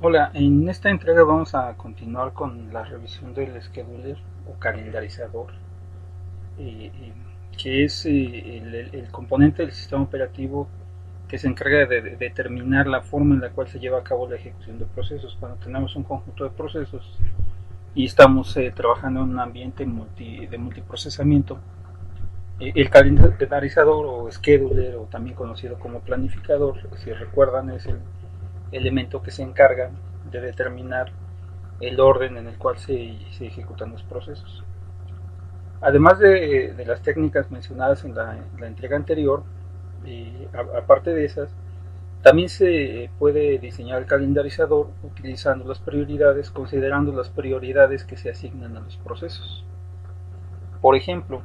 Hola, en esta entrega vamos a continuar con la revisión del scheduler o calendarizador, eh, eh, que es el componente del sistema operativo que se encarga de determinar la forma en la cual se lleva a cabo la ejecución de procesos. Cuando tenemos un conjunto de procesos y estamos trabajando en un ambiente de multiprocesamiento, el calendarizador o scheduler, o también conocido como planificador, si recuerdan, es el elemento que se encarga de determinar el orden en el cual se ejecutan los procesos. Además de las técnicas mencionadas en la entrega anterior, aparte de esas, también se puede diseñar el calendarizador utilizando las prioridades, considerando las prioridades que se asignan a los procesos. Por ejemplo,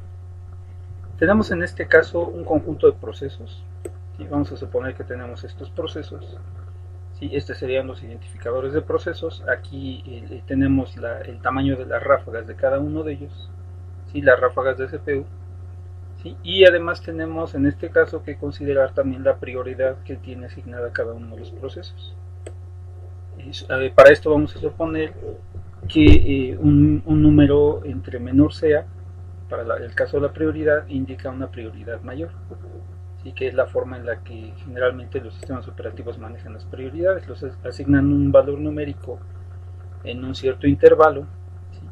tenemos en este caso un conjunto de procesos. ¿Sí? Vamos a suponer que tenemos estos procesos. ¿Sí? Estos serían los identificadores de procesos. Aquí tenemos el tamaño de las ráfagas de cada uno de ellos, ¿sí? Las ráfagas de CPU. ¿Sí? Y además tenemos en este caso que considerar también la prioridad que tiene asignada cada uno de los procesos. Para esto vamos a suponer que un número entre menor sea, para el caso de la prioridad, indica una prioridad mayor. ¿Sí? Que es la forma en la que generalmente los sistemas operativos manejan las prioridades. Los asignan un valor numérico en un cierto intervalo, ¿sí?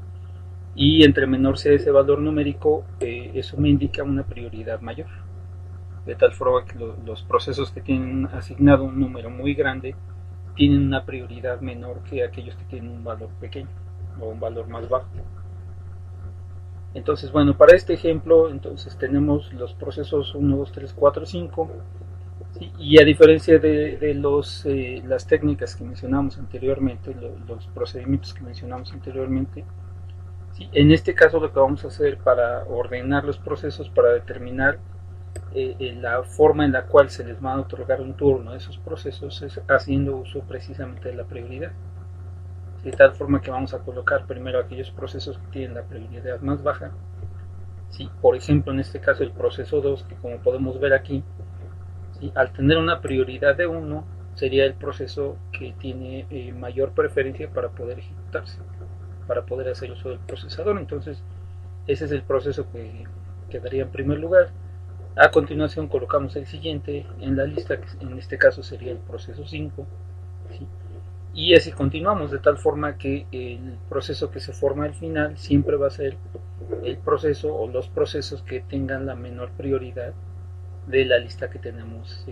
Y entre menor sea ese valor numérico, eso me indica una prioridad mayor. De tal forma que los procesos que tienen asignado un número muy grande tienen una prioridad menor que aquellos que tienen un valor pequeño o un valor más bajo. Entonces, bueno, para este ejemplo, entonces tenemos los procesos 1, 2, 3, 4, 5. ¿Sí? Y a diferencia de las técnicas que mencionamos anteriormente, los procedimientos que mencionamos anteriormente, ¿sí? En este caso lo que vamos a hacer para ordenar los procesos, para determinar la forma en la cual se les va a otorgar un turno a esos procesos, es haciendo uso precisamente de la prioridad. De tal forma que vamos a colocar primero aquellos procesos que tienen la prioridad más baja. ¿Sí? Por ejemplo, en este caso el proceso 2, que como podemos ver aquí, ¿sí? Al tener una prioridad de 1, sería el proceso que tiene mayor preferencia para poder ejecutarse, para poder hacer uso del procesador. Entonces, ese es el proceso que quedaría en primer lugar. A continuación colocamos el siguiente en la lista, que en este caso sería el proceso 5. ¿Sí? Y así continuamos, de tal forma que el proceso que se forma al final siempre va a ser el proceso o los procesos que tengan la menor prioridad de la lista que tenemos.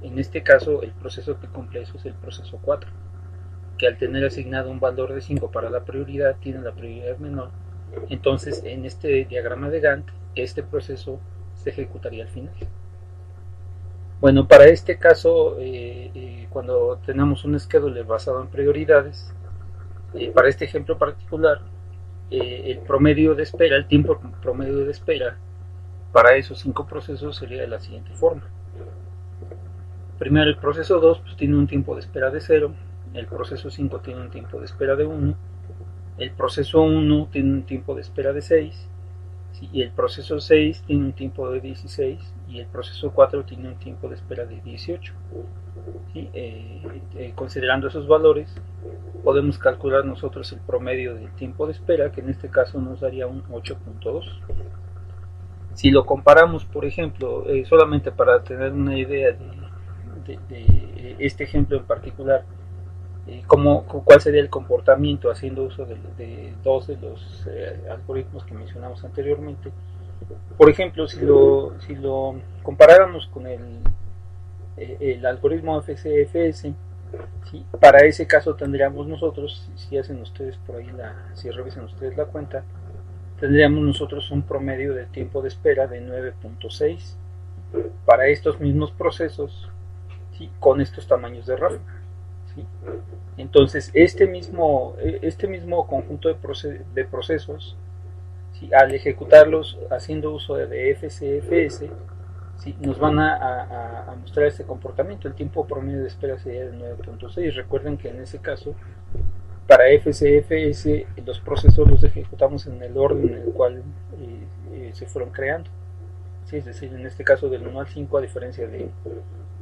En este caso, el proceso que cumple eso es el proceso 4, que al tener asignado un valor de 5 para la prioridad, tiene la prioridad menor. Entonces, en este diagrama de Gantt, este proceso se ejecutaría al final. Bueno, para este caso, cuando tenemos un scheduler basado en prioridades, para este ejemplo particular, el promedio de espera, el tiempo promedio de espera para esos 5 procesos sería de la siguiente forma. Primero, el proceso 2 pues, tiene un tiempo de espera de 0, el proceso 5 tiene un tiempo de espera de 1, el proceso 1 tiene un tiempo de espera de 6, ¿sí? Y el proceso 6 tiene un tiempo de 16 y el proceso 4 tiene un tiempo de espera de 18. ¿Sí? Considerando esos valores, podemos calcular nosotros el promedio del tiempo de espera, que en este caso nos daría un 8.2. Si lo comparamos, por ejemplo, solamente para tener una idea de este ejemplo en particular, cuál sería el comportamiento haciendo uso de dos de los algoritmos que mencionamos anteriormente. Por ejemplo, si lo comparáramos con el algoritmo FCFS, ¿sí? Para ese caso tendríamos nosotros, si hacen ustedes por ahí si revisan ustedes la cuenta, tendríamos nosotros un promedio de tiempo de espera de 9.6 para estos mismos procesos, ¿sí? Con estos tamaños de ráfaga. ¿Sí? Entonces, este mismo conjunto de procesos, ¿sí? Al ejecutarlos haciendo uso de FCFS, ¿sí? Nos van a mostrar este comportamiento. El tiempo promedio de espera sería de 9.6. Recuerden que en ese caso, para FCFS, los procesos los ejecutamos en el orden en el cual se fueron creando. ¿Sí? Es decir, en este caso del 1 al 5, a diferencia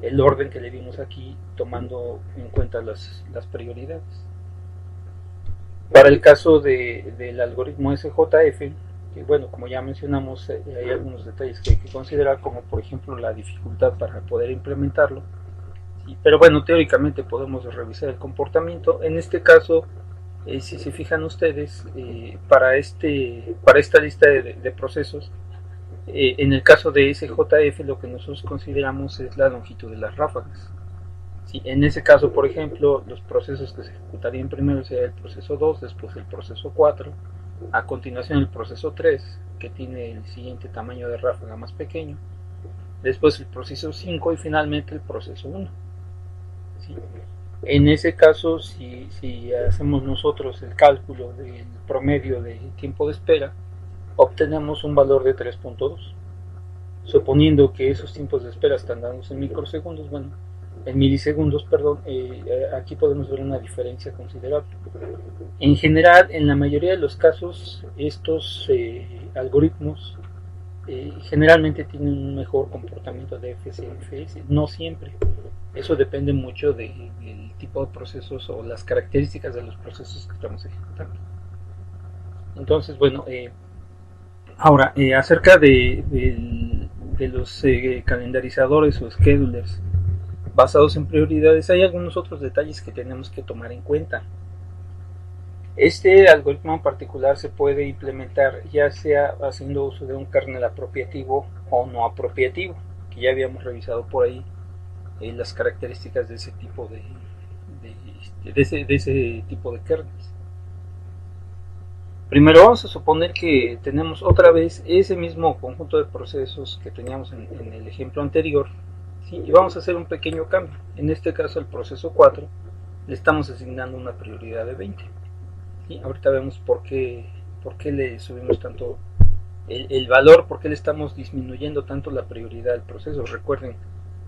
el orden que le dimos aquí, tomando en cuenta las prioridades. Para el caso del algoritmo SJF, que bueno, como ya mencionamos, hay algunos detalles que hay que considerar, como por ejemplo la dificultad para poder implementarlo. ¿Sí? Pero bueno, teóricamente podemos revisar el comportamiento. En este caso, si se fijan ustedes, para esta lista de procesos, en el caso de SJF, lo que nosotros consideramos es la longitud de las ráfagas. Sí, en ese caso, por ejemplo, los procesos que se ejecutarían primero sería el proceso 2, después el proceso 4, a continuación el proceso 3, que tiene el siguiente tamaño de ráfaga más pequeño, después el proceso 5 y finalmente el proceso 1. ¿Sí? En ese caso, si hacemos nosotros el cálculo del promedio de tiempo de espera, obtenemos un valor de 3.2. Suponiendo que esos tiempos de espera están dados en microsegundos, bueno, en milisegundos, perdón, aquí podemos ver una diferencia considerable. En general, en la mayoría de los casos, estos algoritmos generalmente tienen un mejor comportamiento de FCFS, no siempre. Eso depende mucho del tipo de procesos o las características de los procesos que estamos ejecutando. Entonces, bueno, ahora, acerca de los calendarizadores o schedulers basados en prioridades, hay algunos otros detalles que tenemos que tomar en cuenta. Este algoritmo en particular se puede implementar ya sea haciendo uso de un kernel apropiativo o no apropiativo, que ya habíamos revisado por ahí las características de ese tipo de ese tipo de kernels. Primero vamos a suponer que tenemos otra vez ese mismo conjunto de procesos que teníamos en el ejemplo anterior, ¿sí? Y vamos a hacer un pequeño cambio. En este caso el proceso 4 le estamos asignando una prioridad de 20. ¿Sí? Ahorita vemos por qué le subimos tanto el valor, por qué le estamos disminuyendo tanto la prioridad al proceso. Recuerden,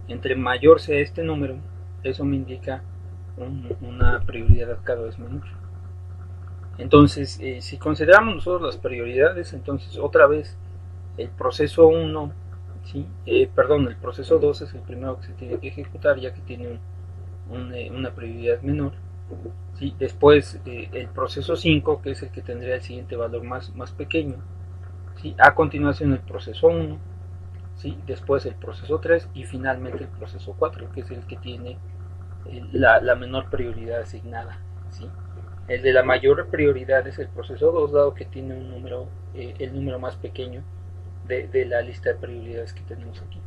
entre mayor sea este número, eso me indica una prioridad cada vez menor. Entonces, si consideramos nosotros las prioridades, entonces otra vez el proceso 1, ¿sí? El proceso 2 es el primero que se tiene que ejecutar, ya que tiene una prioridad menor. ¿Sí? Después el proceso 5, que es el que tendría el siguiente valor más pequeño. ¿Sí? A continuación el proceso 1, ¿sí? Después el proceso 3 y finalmente el proceso 4, que es el que tiene la menor prioridad asignada. ¿Sí? El de la mayor prioridad es el proceso 2, dado que tiene un número, el número más pequeño de la lista de prioridades que tenemos aquí.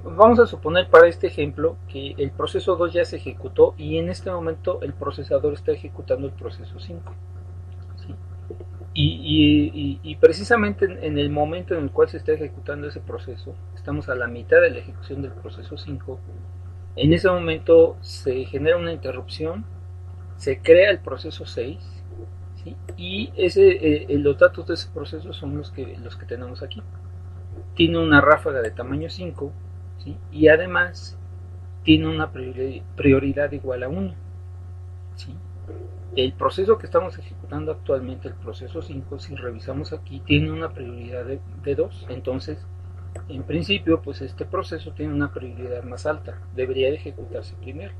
Vamos a suponer para este ejemplo que el proceso 2 ya se ejecutó y en este momento el procesador está ejecutando el proceso 5. ¿Sí? Y precisamente en el momento en el cual se está ejecutando ese proceso, estamos a la mitad de la ejecución del proceso 5, en ese momento se genera una interrupción, se crea el proceso 6, ¿sí? Y los datos de ese proceso son los que tenemos aquí. Tiene una ráfaga de tamaño 5, ¿sí? Y además tiene una prioridad igual a 1. ¿Sí? El proceso que estamos ejecutando actualmente, el proceso 5, si revisamos aquí, tiene una prioridad de 2. Entonces, en principio, pues este proceso tiene una prioridad más alta. Debería de ejecutarse primero.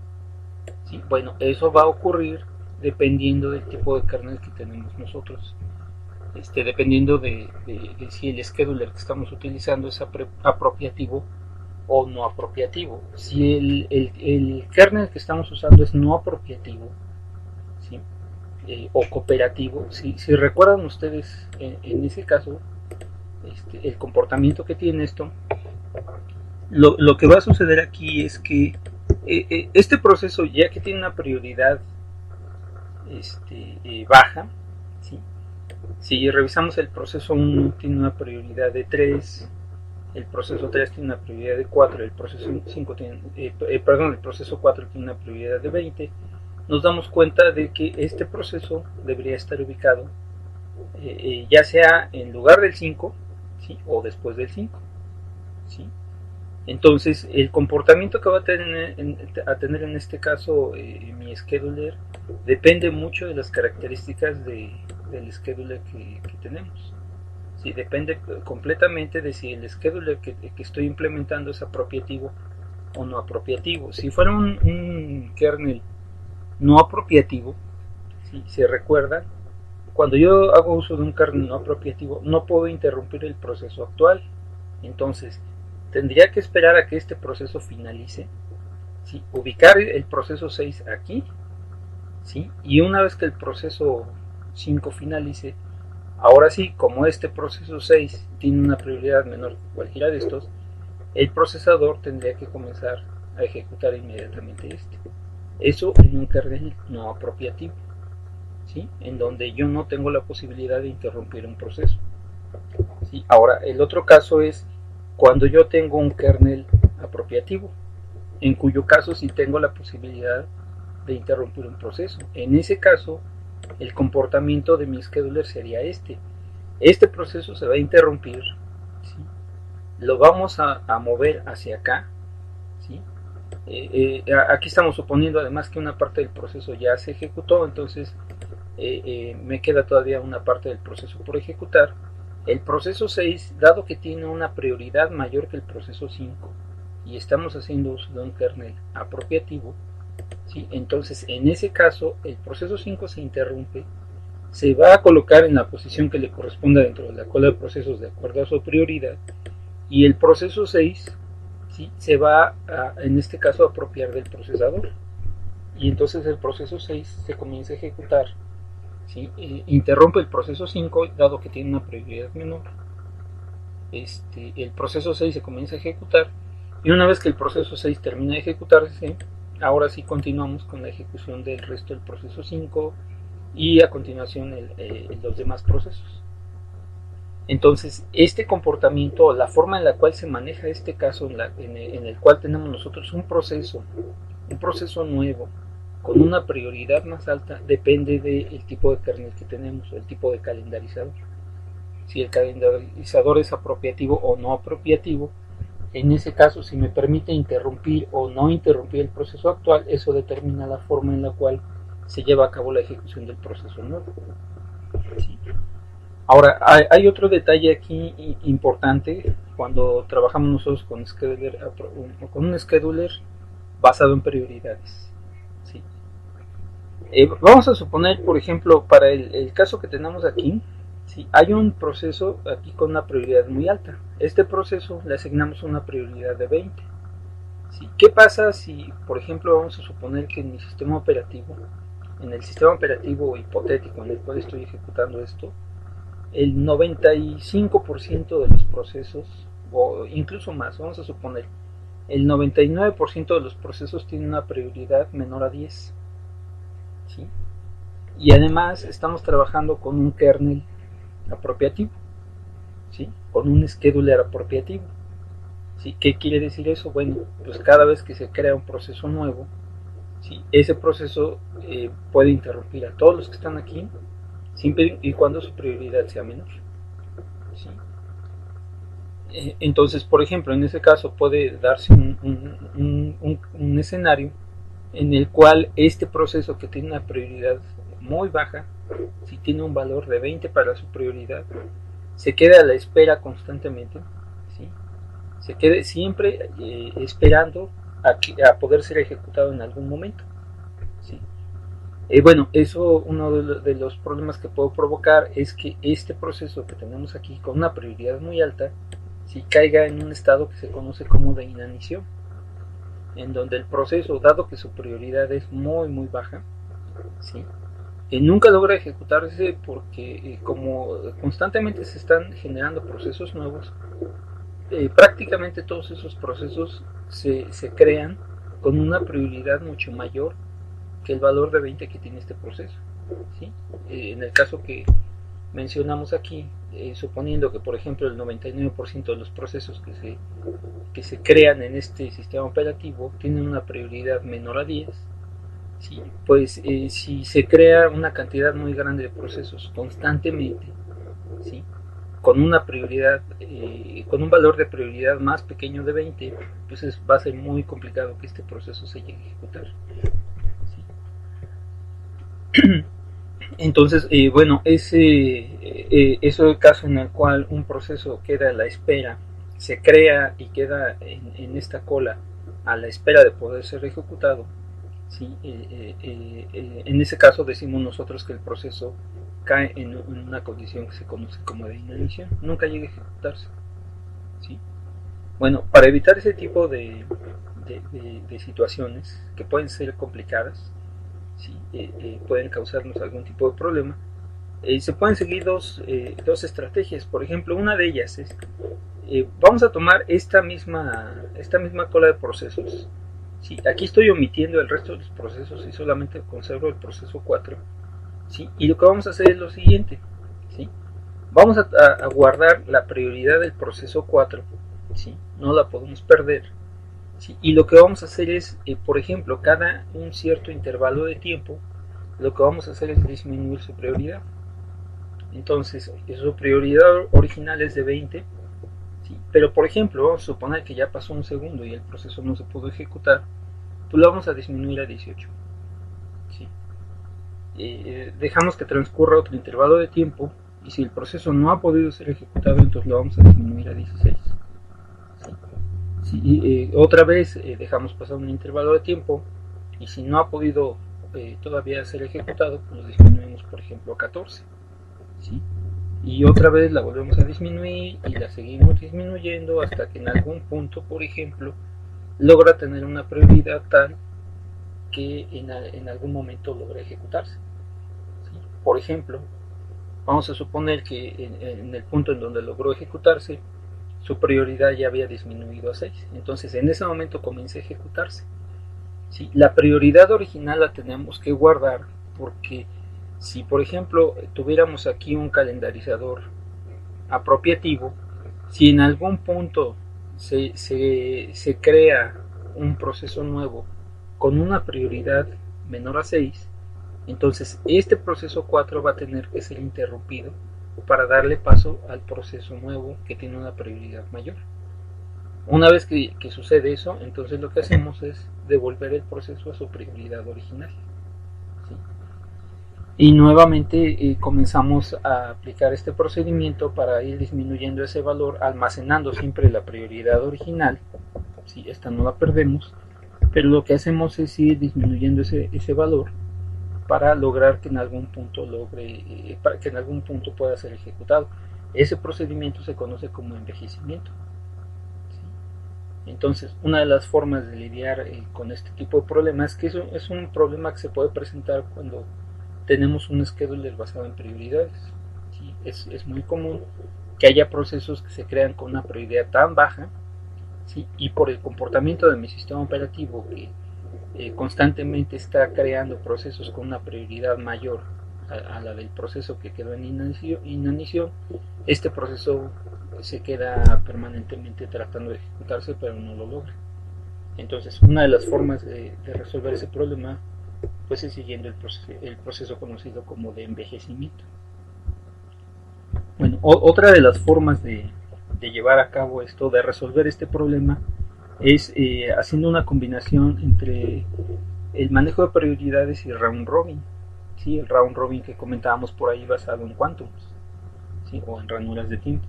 ¿Sí? Bueno, eso va a ocurrir dependiendo del tipo de kernel que tenemos nosotros. Dependiendo de si el scheduler que estamos utilizando es apropiativo o no apropiativo. Si el kernel que estamos usando es no apropiativo, ¿sí? O cooperativo, si recuerdan ustedes en ese caso el comportamiento que tiene esto, lo que va a suceder aquí es que este proceso, ya que tiene una prioridad baja, ¿sí? Si revisamos el proceso 1 tiene una prioridad de 3, el proceso 3 tiene una prioridad de 4, el proceso 5 tiene, el proceso 4 tiene una prioridad de 20, nos damos cuenta de que este proceso debería estar ubicado ya sea en lugar del 5, ¿sí? O después del 5, ¿sí? Entonces el comportamiento que va a tener en este caso mi scheduler depende mucho de las características del scheduler que tenemos. Sí, depende completamente de si el scheduler que estoy implementando es apropiativo o no apropiativo. Si fuera un kernel no apropiativo, ¿sí? Se recuerda, cuando yo hago uso de un kernel no apropiativo, no puedo interrumpir el proceso actual. Entonces, tendría que esperar a que este proceso finalice, ¿sí? Ubicar el proceso 6 aquí, ¿sí? Y una vez que el proceso 5 finalice, ahora sí, como este proceso 6 tiene una prioridad menor que cualquiera de estos, el procesador tendría que comenzar a ejecutar inmediatamente este. Eso en un kernel no apropiativo, ¿sí? En donde yo no tengo la posibilidad de interrumpir un proceso, ¿sí? Ahora, el otro caso es cuando yo tengo un kernel apropiativo, en cuyo caso sí tengo la posibilidad de interrumpir un proceso. En ese caso, el comportamiento de mi scheduler sería este. Este proceso se va a interrumpir, ¿sí? Lo vamos a mover hacia acá, ¿sí? Aquí estamos suponiendo además que una parte del proceso ya se ejecutó, entonces me queda todavía una parte del proceso por ejecutar. El proceso 6, dado que tiene una prioridad mayor que el proceso 5 y estamos haciendo uso de un kernel apropiativo, ¿sí? Entonces en ese caso el proceso 5 se interrumpe, se va a colocar en la posición que le corresponda dentro de la cola de procesos de acuerdo a su prioridad, y el proceso 6, ¿sí? Se va a, en este caso, a apropiar del procesador, y entonces el proceso 6 se comienza a ejecutar, ¿sí? Interrumpe el proceso 5 dado que tiene una prioridad menor. El proceso 6 se comienza a ejecutar, y una vez que el proceso 6 termina de ejecutarse, ahora sí continuamos con la ejecución del resto del proceso 5 y a continuación los demás procesos. Entonces, este comportamiento, la forma en la cual se maneja este caso, en el cual tenemos nosotros un proceso nuevo, con una prioridad más alta, depende del tipo de kernel que tenemos, el tipo de calendarizador. Si el calendarizador es apropiativo o no apropiativo, en ese caso, si me permite interrumpir o no interrumpir el proceso actual, eso determina la forma en la cual se lleva a cabo la ejecución del proceso nuevo. ¿Sí? Ahora, hay otro detalle aquí importante cuando trabajamos nosotros con un scheduler basado en prioridades. ¿Sí? Vamos a suponer, por ejemplo, para el caso que tenemos aquí, ¿sí? Hay un proceso aquí con una prioridad muy alta. Este proceso le asignamos una prioridad de 20. ¿Sí? ¿Qué pasa si, por ejemplo, vamos a suponer que en el sistema operativo hipotético en el cual estoy ejecutando esto, el 95% de los procesos, o incluso más, vamos a suponer, el 99% de los procesos tienen una prioridad menor a 10. ¿Sí? Y además estamos trabajando con un kernel apropiativo, ¿sí? Con un scheduler apropiativo. ¿Sí? ¿Qué quiere decir eso? Bueno, pues cada vez que se crea un proceso nuevo, ¿sí? Ese proceso puede interrumpir a todos los que están aquí, siempre y cuando su prioridad sea menor. ¿Sí? Entonces, por ejemplo, en ese caso puede darse un escenario en el cual este proceso que tiene una prioridad muy baja, si tiene un valor de 20 para su prioridad, se queda a la espera constantemente, ¿sí? Se quede siempre esperando a poder ser ejecutado en algún momento, ¿sí? Bueno, eso, uno de los problemas que puedo provocar es que este proceso que tenemos aquí con una prioridad muy alta, ¿sí? Caiga en un estado que se conoce como de inanición, en donde el proceso, dado que su prioridad es muy muy baja, ¿sí? Nunca logra ejecutarse porque como constantemente se están generando procesos nuevos, prácticamente todos esos procesos se crean con una prioridad mucho mayor que el valor de 20 que tiene este proceso, ¿sí? En el caso que mencionamos aquí, suponiendo que por ejemplo el 99% de los procesos que se crean en este sistema operativo tienen una prioridad menor a 10, ¿sí? Pues si se crea una cantidad muy grande de procesos constantemente, ¿sí? Con una prioridad, con un valor de prioridad más pequeño de 20, pues va a ser muy complicado que este proceso se llegue a ejecutar. ¿Sí? Entonces, bueno, ese es el caso en el cual un proceso queda a la espera, se crea y queda en esta cola a la espera de poder ser ejecutado, ¿sí? En ese caso decimos nosotros que el proceso cae en una condición que se conoce como de inanición, nunca llega a ejecutarse, ¿sí? Bueno, para evitar ese tipo de situaciones que pueden ser complicadas, ¿sí? Pueden causarnos algún tipo de problema, se pueden seguir dos estrategias. Por ejemplo, una de ellas es, vamos a tomar esta misma cola de procesos. ¿Sí? Aquí estoy omitiendo el resto de los procesos y solamente conservo el proceso 4. ¿Sí? Y lo que vamos a hacer es lo siguiente. ¿Sí? Vamos a guardar la prioridad del proceso 4. ¿Sí? No la podemos perder. ¿Sí? Y lo que vamos a hacer es, por ejemplo, cada un cierto intervalo de tiempo, lo que vamos a hacer es disminuir su prioridad. Entonces, su prioridad original es de 20, ¿sí? Pero por ejemplo, vamos a suponer que ya pasó un segundo y el proceso no se pudo ejecutar, pues lo vamos a disminuir a 18. ¿Sí? Dejamos que transcurra otro intervalo de tiempo y si el proceso no ha podido ser ejecutado, entonces lo vamos a disminuir a 16. ¿Sí? Otra vez dejamos pasar un intervalo de tiempo y si no ha podido todavía ser ejecutado, pues lo disminuimos por ejemplo a 14. ¿Sí? Y otra vez la volvemos a disminuir y la seguimos disminuyendo hasta que en algún punto, por ejemplo, logra tener una prioridad tal que en algún momento logra ejecutarse. ¿Sí? Por ejemplo, vamos a suponer que en el punto en donde logró ejecutarse, su prioridad ya había disminuido a 6. Entonces en ese momento comienza a ejecutarse. ¿Sí? La prioridad original la tenemos que guardar porque si por ejemplo tuviéramos aquí un calendarizador apropiativo, si en algún punto se crea un proceso nuevo con una prioridad menor a 6, entonces este proceso 4 va a tener que ser interrumpido para darle paso al proceso nuevo que tiene una prioridad mayor. Una vez que sucede eso, entonces lo que hacemos es devolver el proceso a su prioridad original. ¿Sí? Y nuevamente comenzamos a aplicar este procedimiento para ir disminuyendo ese valor, almacenando siempre la prioridad original. ¿Sí? Esta no la perdemos, pero lo que hacemos es ir disminuyendo ese valor para lograr que en algún punto para que en algún punto pueda ser ejecutado. Ese procedimiento se conoce como envejecimiento. ¿Sí? Entonces, una de las formas de lidiar con este tipo de problemas es que eso es un problema que se puede presentar cuando tenemos un scheduler basado en prioridades. ¿Sí? Es muy común que haya procesos que se crean con una prioridad tan baja, ¿sí? Y por el comportamiento de mi sistema operativo que constantemente está creando procesos con una prioridad mayor a la del proceso que quedó en inanición, este proceso se queda permanentemente tratando de ejecutarse pero no lo logra. Entonces una de las formas de resolver ese problema pues es siguiendo el proceso conocido como de envejecimiento. Bueno, otra de las formas de llevar a cabo esto, de resolver este problema, es haciendo una combinación entre el manejo de prioridades y round robin. ¿Sí? El round robin que comentábamos por ahí basado en quantums, ¿sí? O en ranuras de tiempo.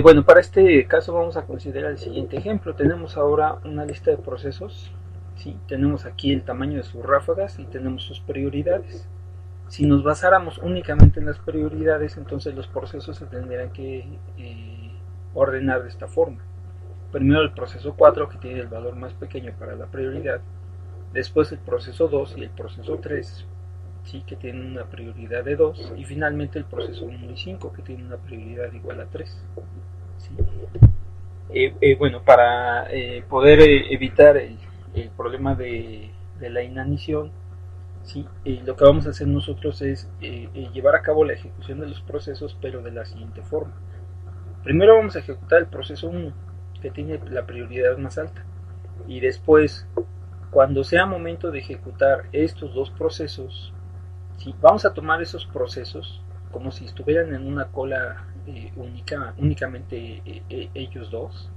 Bueno, para este caso vamos a considerar el siguiente ejemplo. Tenemos ahora una lista de procesos. ¿Sí? Tenemos aquí el tamaño de sus ráfagas y tenemos sus prioridades. Si nos basáramos únicamente en las prioridades, entonces los procesos se tendrían que ordenar de esta forma. Primero el proceso 4, que tiene el valor más pequeño para la prioridad, después el proceso 2 y el proceso 3, ¿sí? Que tienen una prioridad de 2, y finalmente el proceso 1 y 5, que tienen una prioridad igual a 3. ¿Sí? Bueno, para poder evitar el problema de la inanición, ¿sí? Lo que vamos a hacer nosotros es llevar a cabo la ejecución de los procesos, pero de la siguiente forma. Primero vamos a ejecutar el proceso 1, que tiene la prioridad más alta, y después, cuando sea momento de ejecutar estos dos procesos, ¿sí? Vamos a tomar esos procesos como si estuvieran en una cola únicamente ellos dos,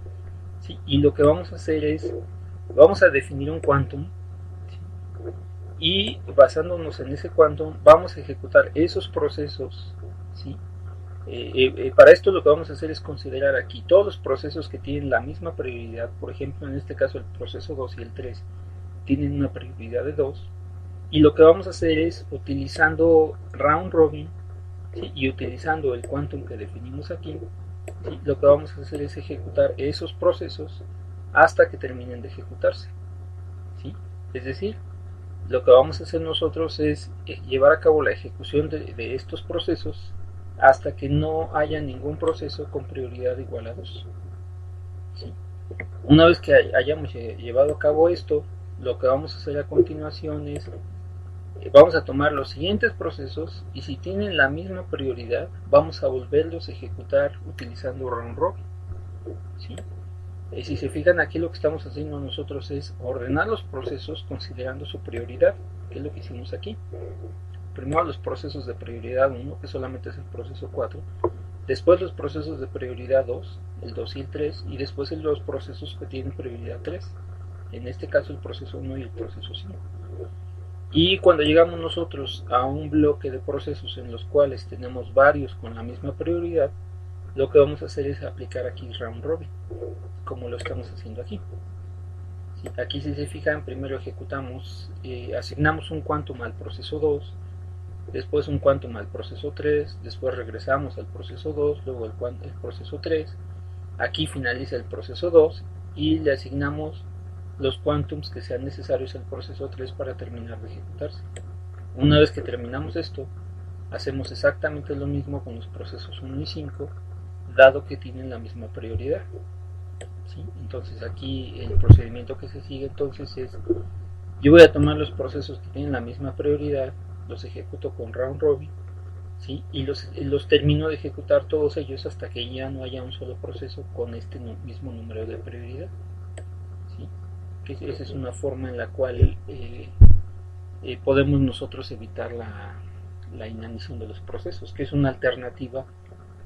¿sí? Y lo que vamos a hacer es, vamos a definir un quantum, ¿sí? Y basándonos en ese quantum vamos a ejecutar esos procesos, ¿sí? Para esto lo que vamos a hacer es considerar aquí todos los procesos que tienen la misma prioridad. Por ejemplo, en este caso el proceso 2 y el 3 tienen una prioridad de 2, y lo que vamos a hacer es, utilizando round robin, ¿sí?, y utilizando el quantum que definimos aquí, ¿sí?, lo que vamos a hacer es ejecutar esos procesos hasta que terminen de ejecutarse, ¿sí? Es decir, lo que vamos a hacer nosotros es llevar a cabo la ejecución de estos procesos hasta que no haya ningún proceso con prioridad igual a 2, ¿sí? Una vez que hayamos llevado a cabo esto, lo que vamos a hacer a continuación es, vamos a tomar los siguientes procesos, y si tienen la misma prioridad, vamos a volverlos a ejecutar utilizando round robin, ¿sí? Si se fijan, aquí lo que estamos haciendo nosotros es ordenar los procesos considerando su prioridad, que es lo que hicimos aquí. Primero los procesos de prioridad 1, que solamente es el proceso 4, después los procesos de prioridad 2, el 2 y el 3, y después los procesos que tienen prioridad 3, en este caso el proceso 1 y el proceso 5. Y cuando llegamos nosotros a un bloque de procesos en los cuales tenemos varios con la misma prioridad, lo que vamos a hacer es aplicar aquí round robin, como lo estamos haciendo aquí. Aquí, si se fijan, primero ejecutamos, asignamos un quantum al proceso 2, después un quantum al proceso 3, después regresamos al proceso 2, luego el proceso 3, aquí finaliza el proceso 2 y le asignamos los quantums que sean necesarios al proceso 3 para terminar de ejecutarse. Una vez que terminamos esto, hacemos exactamente lo mismo con los procesos 1 y 5, dado que tienen la misma prioridad, ¿sí? Entonces aquí el procedimiento que se sigue entonces es, yo voy a tomar los procesos que tienen la misma prioridad, los ejecuto con round robin, ¿sí?, y los termino de ejecutar todos ellos hasta que ya no haya un solo proceso con este mismo número de prioridad, ¿sí? Que esa es una forma en la cual podemos nosotros evitar la inanición de los procesos, que es una alternativa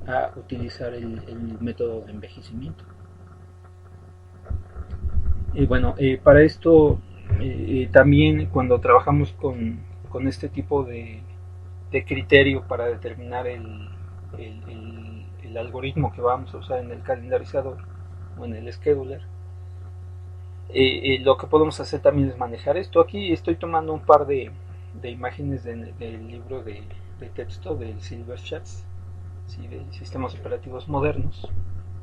a utilizar el método de envejecimiento. Bueno, para esto también cuando trabajamos con este tipo de criterio para determinar el algoritmo que vamos a usar en el calendarizador o en el scheduler, lo que podemos hacer también es manejar esto. Aquí estoy tomando un par de imágenes del libro de texto del Silver Chats, ¿sí?, de sistemas operativos modernos,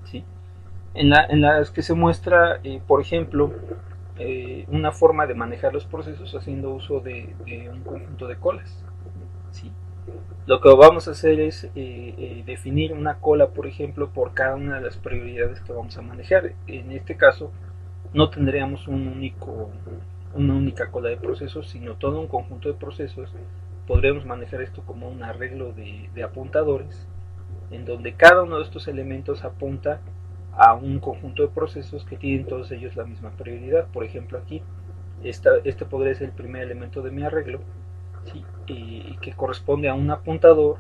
¿sí?, en las que se muestra, por ejemplo, una forma de manejar los procesos haciendo uso de un conjunto de colas, ¿sí? Lo que vamos a hacer es definir una cola, por ejemplo, por cada una de las prioridades que vamos a manejar. En este caso no tendríamos una única cola de procesos, sino todo un conjunto de procesos. Podríamos manejar esto como un arreglo de apuntadores, en donde cada uno de estos elementos apunta a un conjunto de procesos que tienen todos ellos la misma prioridad. Por ejemplo, aquí este podría ser el primer elemento de mi arreglo, ¿sí?, y que corresponde a un apuntador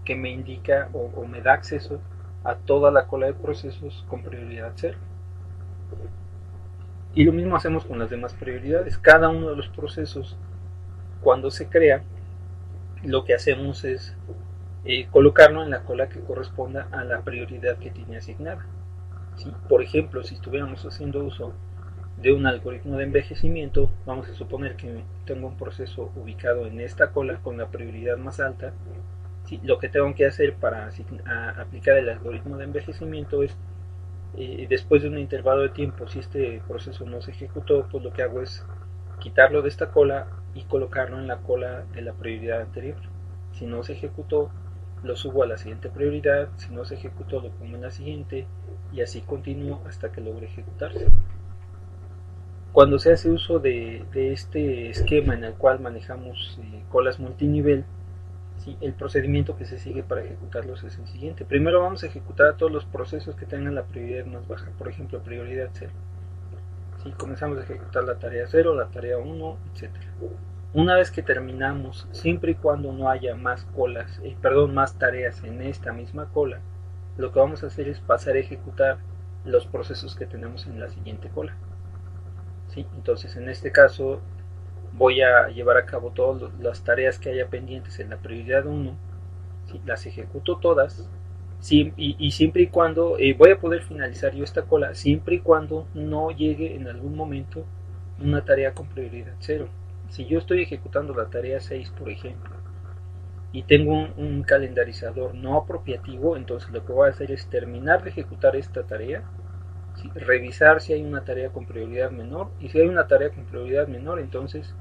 que me indica o me da acceso a toda la cola de procesos con prioridad 0. Y lo mismo hacemos con las demás prioridades. Cada uno de los procesos, cuando se crea, lo que hacemos es colocarlo en la cola que corresponda a la prioridad que tiene asignada, ¿sí? Por ejemplo, si estuviéramos haciendo uso de un algoritmo de envejecimiento, vamos a suponer que tengo un proceso ubicado en esta cola con la prioridad más alta, ¿sí? Lo que tengo que hacer para aplicar el algoritmo de envejecimiento es, después de un intervalo de tiempo, si este proceso no se ejecutó, pues lo que hago es quitarlo de esta cola y colocarlo en la cola de la prioridad anterior. Si no se ejecutó, lo subo a la siguiente prioridad, si no se ejecutó, lo pongo en la siguiente, y así continúo hasta que logre ejecutarse. Cuando se hace uso de este esquema en el cual manejamos colas multinivel, ¿sí?, el procedimiento que se sigue para ejecutarlos es el siguiente. Primero vamos a ejecutar a todos los procesos que tengan la prioridad más baja, por ejemplo, prioridad 0. ¿Sí? Comenzamos a ejecutar la tarea 0, la tarea 1, etc. Una vez que terminamos, siempre y cuando no haya más más tareas en esta misma cola, lo que vamos a hacer es pasar a ejecutar los procesos que tenemos en la siguiente cola. ¿Sí? Entonces, en este caso, voy a llevar a cabo todas las tareas que haya pendientes en la prioridad 1, ¿sí?, las ejecuto todas, Sí, y siempre y cuando voy a poder finalizar yo esta cola, siempre y cuando no llegue en algún momento una tarea con prioridad 0. Si yo estoy ejecutando la tarea 6, por ejemplo, y tengo un calendarizador no apropiativo, entonces lo que voy a hacer es terminar de ejecutar esta tarea, ¿sí? Revisar si hay una tarea con prioridad menor, y si hay una tarea con prioridad menor, entonces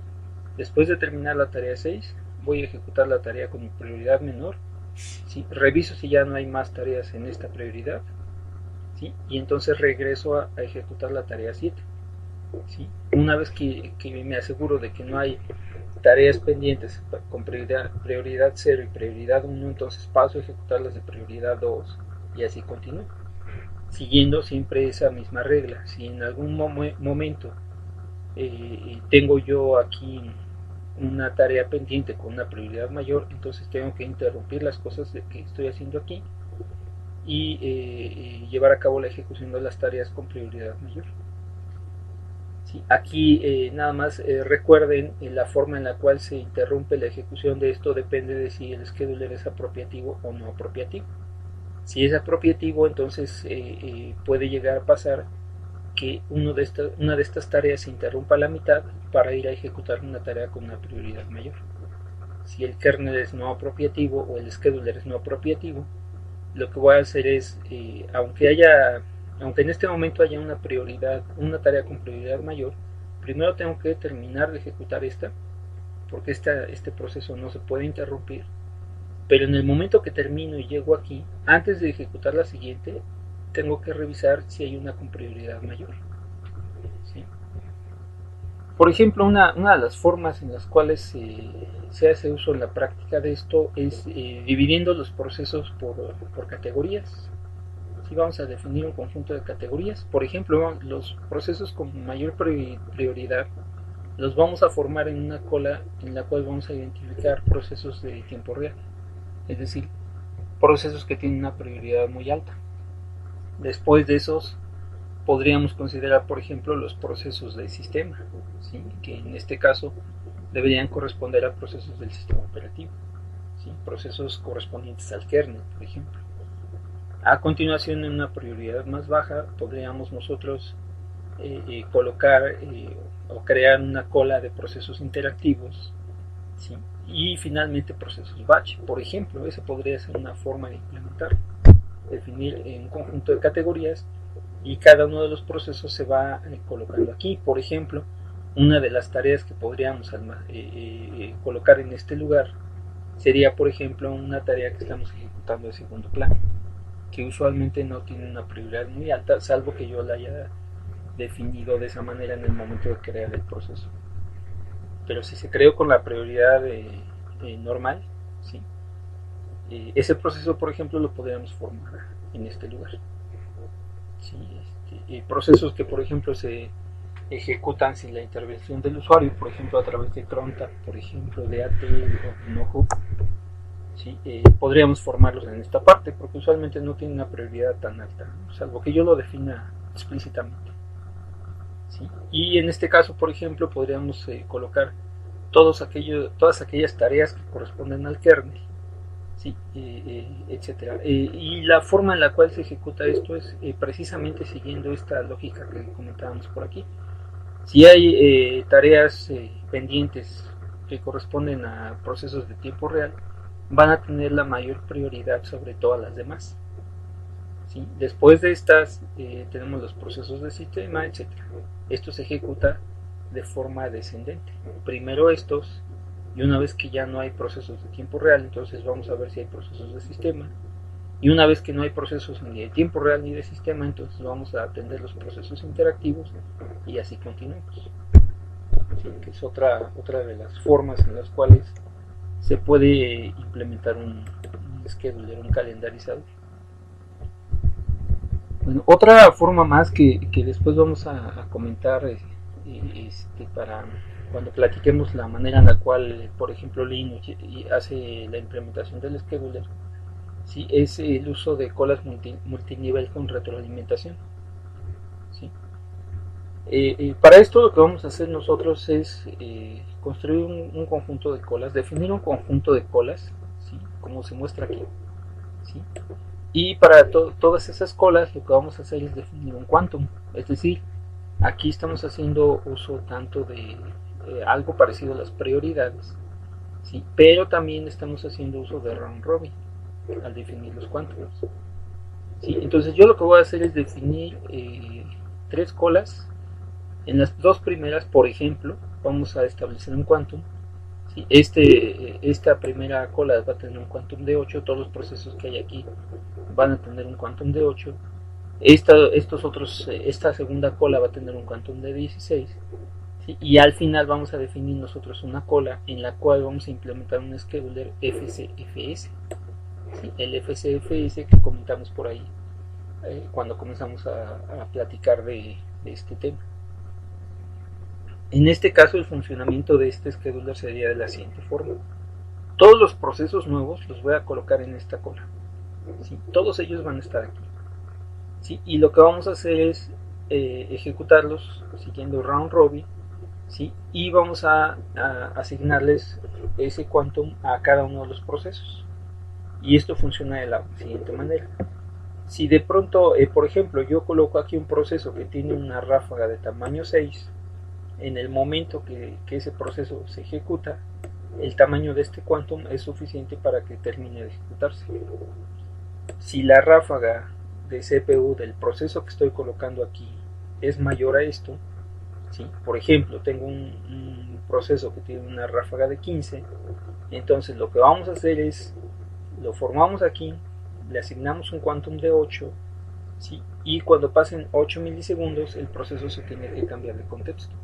después de terminar la tarea 6 voy a ejecutar la tarea con prioridad menor, ¿sí? Reviso si ya no hay más tareas en esta prioridad, ¿sí? Y entonces regreso a ejecutar la tarea 7, ¿sí? Una vez que me aseguro de que no hay tareas pendientes con prioridad 0 y prioridad 1, entonces paso a ejecutar las de prioridad 2 y así continúo, siguiendo siempre esa misma regla. Si en algún momento tengo yo aquí una tarea pendiente con una prioridad mayor, entonces tengo que interrumpir las cosas que estoy haciendo aquí y llevar a cabo la ejecución de las tareas con prioridad mayor. Sí, aquí nada más recuerden la forma en la cual se interrumpe la ejecución de esto depende de si el scheduler es apropiativo o no apropiativo. Si es apropiativo, entonces puede llegar a pasar que una de estas tareas se interrumpa a la mitad para ir a ejecutar una tarea con una prioridad mayor. Si el kernel es no apropiativo o el scheduler es no apropiativo, lo que voy a hacer es, aunque en este momento haya una tarea con prioridad mayor, primero tengo que terminar de ejecutar esta, porque este proceso no se puede interrumpir, pero en el momento que termino y llego aquí, antes de ejecutar la siguiente, tengo que revisar si hay una con prioridad mayor, ¿sí? Por ejemplo, una de las formas en las cuales se hace uso en la práctica de esto es dividiendo los procesos por categorías. Si vamos a definir un conjunto de categorías, por ejemplo, los procesos con mayor prioridad los vamos a formar en una cola en la cual vamos a identificar procesos de tiempo real, es decir, procesos que tienen una prioridad muy alta. Después de esos podríamos considerar, por ejemplo, los procesos del sistema, ¿sí? Que en este caso deberían corresponder a procesos del sistema operativo, ¿sí? Procesos correspondientes al kernel, por ejemplo. A continuación, en una prioridad más baja, podríamos nosotros colocar o crear una cola de procesos interactivos, ¿sí? Y finalmente procesos batch, por ejemplo. Esa podría ser una forma de implementar, definir un conjunto de categorías y cada uno de los procesos se va colocando aquí. Por ejemplo, una de las tareas que podríamos colocar en este lugar sería, por ejemplo, una tarea que estamos ejecutando de segundo plano, que usualmente no tiene una prioridad muy alta, salvo que yo la haya definido de esa manera en el momento de crear el proceso. Pero si se creó con la prioridad normal, ¿sí? Ese proceso, por ejemplo, lo podríamos formar en este lugar. ¿Sí? Procesos que, por ejemplo, se ejecutan sin la intervención del usuario, por ejemplo, a través de Cronta, por ejemplo, de AT o NoHook, ¿sí? Podríamos formarlos en esta parte, porque usualmente no tienen una prioridad tan alta, salvo que yo lo defina explícitamente, ¿sí? Y en este caso, por ejemplo, podríamos colocar todas aquellas tareas que corresponden al kernel, ¿sí? Etcétera. Y la forma en la cual se ejecuta esto es precisamente siguiendo esta lógica que comentábamos por aquí. Si hay tareas pendientes que corresponden a procesos de tiempo real, van a tener la mayor prioridad sobre todas las demás, ¿sí? Después de estas tenemos los procesos de sistema, etc. Esto se ejecuta de forma descendente. Primero estos, y una vez que ya no hay procesos de tiempo real, entonces vamos a ver si hay procesos de sistema. Y una vez que no hay procesos ni de tiempo real ni de sistema, entonces vamos a atender los procesos interactivos y así continuamos. ¿Sí? Que es otra de las formas en las cuales se puede implementar un scheduler, un calendarizador. Bueno, otra forma más que después vamos a comentar para cuando platiquemos la manera en la cual, por ejemplo, Linux hace la implementación del scheduler, ¿sí? Es el uso de colas multinivel con retroalimentación, ¿sí? Para esto lo que vamos a hacer nosotros es construir un conjunto de colas, definir un conjunto de colas, ¿sí? Como se muestra aquí, ¿sí? Y para todas esas colas lo que vamos a hacer es definir un quantum, es decir, aquí estamos haciendo uso tanto de algo parecido a las prioridades, ¿sí? Pero también estamos haciendo uso de round robin al definir los quantums, ¿sí? Entonces yo lo que voy a hacer es definir 3 colas. En las 2 primeras, por ejemplo, vamos a establecer un quantum. ¿Sí? Esta primera cola va a tener un quantum de 8, todos los procesos que hay aquí van a tener un quantum de 8. Esta segunda cola va a tener un quantum de 16. ¿Sí? Y al final vamos a definir nosotros una cola en la cual vamos a implementar un scheduler FCFS. ¿Sí? El FCFS que comentamos por ahí cuando comenzamos a platicar de este tema. En este caso el funcionamiento de este scheduler sería de la siguiente forma. Todos los procesos nuevos los voy a colocar en esta cola. ¿Sí? Todos ellos van a estar aquí. ¿Sí? Y lo que vamos a hacer es ejecutarlos siguiendo round robin. ¿Sí? Y vamos a asignarles ese quantum a cada uno de los procesos. Y esto funciona de la siguiente manera. Si de pronto, por ejemplo, yo coloco aquí un proceso que tiene una ráfaga de tamaño 6, en el momento que ese proceso se ejecuta, el tamaño de este quantum es suficiente para que termine de ejecutarse. Si la ráfaga de CPU del proceso que estoy colocando aquí es mayor a esto, ¿sí? Por ejemplo, tengo un proceso que tiene una ráfaga de 15, entonces lo que vamos a hacer es, lo formamos aquí, le asignamos un quantum de 8, ¿sí? Y cuando pasen 8 milisegundos el proceso se tiene que cambiar de contexto.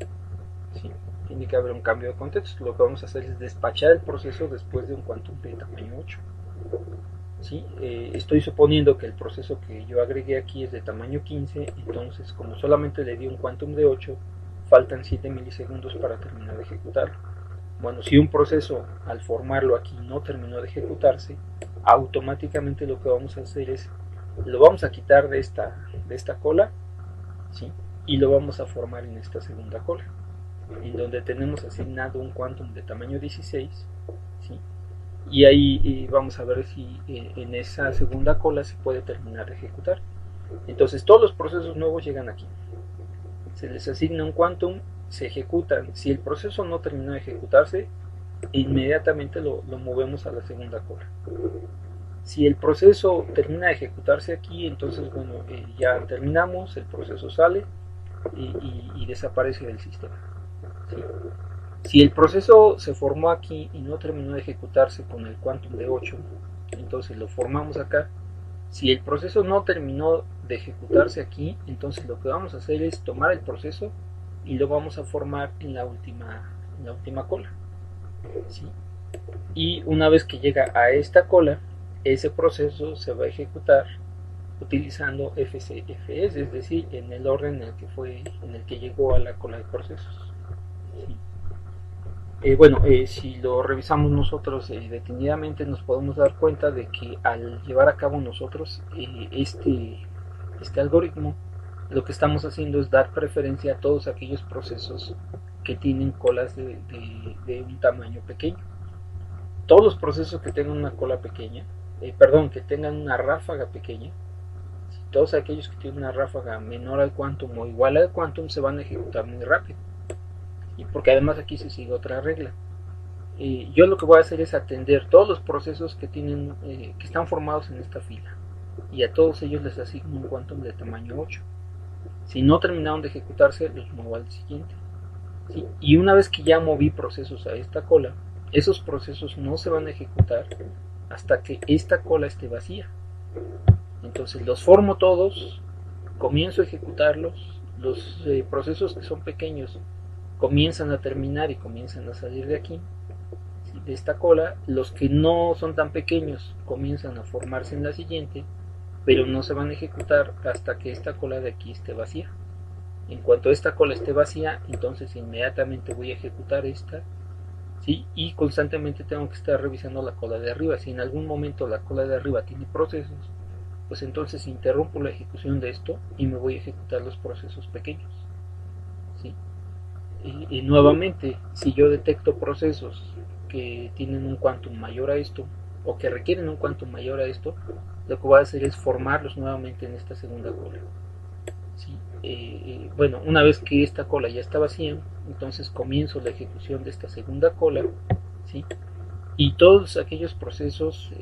¿Sí? Tiene que haber un cambio de contexto. Lo que vamos a hacer es despachar el proceso después de un quantum de tamaño 8. ¿Sí? Estoy suponiendo que el proceso que yo agregué aquí es de tamaño 15, entonces como solamente le di un quantum de 8, faltan 7 milisegundos para terminar de ejecutarlo. Bueno, si un proceso al formarlo aquí no terminó de ejecutarse, automáticamente lo que vamos a hacer es, lo vamos a quitar de esta cola, ¿sí? Y lo vamos a formar en esta segunda cola, en donde tenemos asignado un quantum de tamaño 16, ¿sí? Y ahí vamos a ver si en esa segunda cola se puede terminar de ejecutar. Entonces todos los procesos nuevos llegan aquí, se les asigna un quantum, se ejecutan. Si el proceso no terminó de ejecutarse, inmediatamente lo movemos a la segunda cola. Si el proceso termina de ejecutarse aquí, entonces bueno, ya terminamos, el proceso sale y desaparece del sistema. ¿Sí? Si el proceso se formó aquí y no terminó de ejecutarse con el quantum de 8, entonces lo formamos acá. Si el proceso no terminó de ejecutarse aquí, entonces lo que vamos a hacer es tomar el proceso y lo vamos a formar en la última cola. ¿Sí? Y una vez que llega a esta cola, ese proceso se va a ejecutar utilizando FCFS, es decir, en el orden en el que llegó a la cola de procesos. ¿Sí? Si lo revisamos nosotros detenidamente, nos podemos dar cuenta de que al llevar a cabo nosotros este algoritmo, lo que estamos haciendo es dar preferencia a todos aquellos procesos que tienen colas de un tamaño pequeño. Todos los procesos que tengan una cola pequeña, que tengan una ráfaga pequeña, todos aquellos que tienen una ráfaga menor al quantum o igual al quantum se van a ejecutar muy rápido. Y porque además aquí se sigue otra regla. Yo lo que voy a hacer es atender todos los procesos que están formados en esta fila, y a todos ellos les asigno un quantum de tamaño 8. Si no terminaron de ejecutarse, los muevo al siguiente. ¿Sí? Y una vez que ya moví procesos a esta cola, esos procesos no se van a ejecutar hasta que esta cola esté vacía. Entonces los formo todos, comienzo a ejecutarlos, los procesos que son pequeños comienzan a terminar y comienzan a salir de aquí, de esta cola. Los que no son tan pequeños comienzan a formarse en la siguiente, pero no se van a ejecutar hasta que esta cola de aquí esté vacía. En cuanto esta cola esté vacía, entonces inmediatamente voy a ejecutar esta, ¿sí? Y constantemente tengo que estar revisando la cola de arriba. Si en algún momento la cola de arriba tiene procesos, pues entonces interrumpo la ejecución de esto y me voy a ejecutar los procesos pequeños, ¿sí? Y nuevamente, si yo detecto procesos que tienen un quantum mayor a esto, o que requieren un quantum mayor a esto, lo que voy a hacer es formarlos nuevamente en esta segunda cola. ¿Sí? Bueno, una vez que esta cola ya está vacía, entonces comienzo la ejecución de esta segunda cola, ¿sí? Y todos aquellos procesos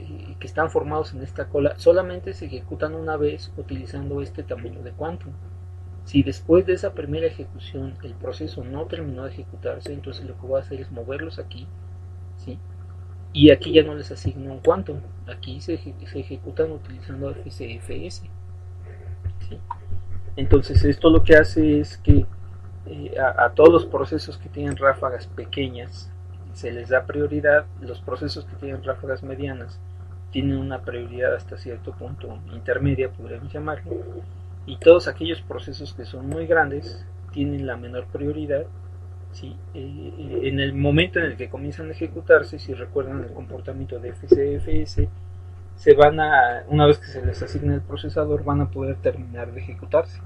que están formados en esta cola solamente se ejecutan una vez utilizando este tamaño de quantum. Si después de esa primera ejecución el proceso no terminó de ejecutarse, entonces lo que voy a hacer es moverlos aquí, ¿sí? Y aquí ya no les asigno un quantum, aquí se ejecutan utilizando FCFS, ¿sí? Entonces esto lo que hace es que a todos los procesos que tienen ráfagas pequeñas se les da prioridad, los procesos que tienen ráfagas medianas tienen una prioridad hasta cierto punto intermedia, podríamos llamarlo, y todos aquellos procesos que son muy grandes tienen la menor prioridad. ¿Sí? En el momento en el que comienzan a ejecutarse, si recuerdan el comportamiento de FCFS, una vez que se les asigna el procesador, van a poder terminar de ejecutarse,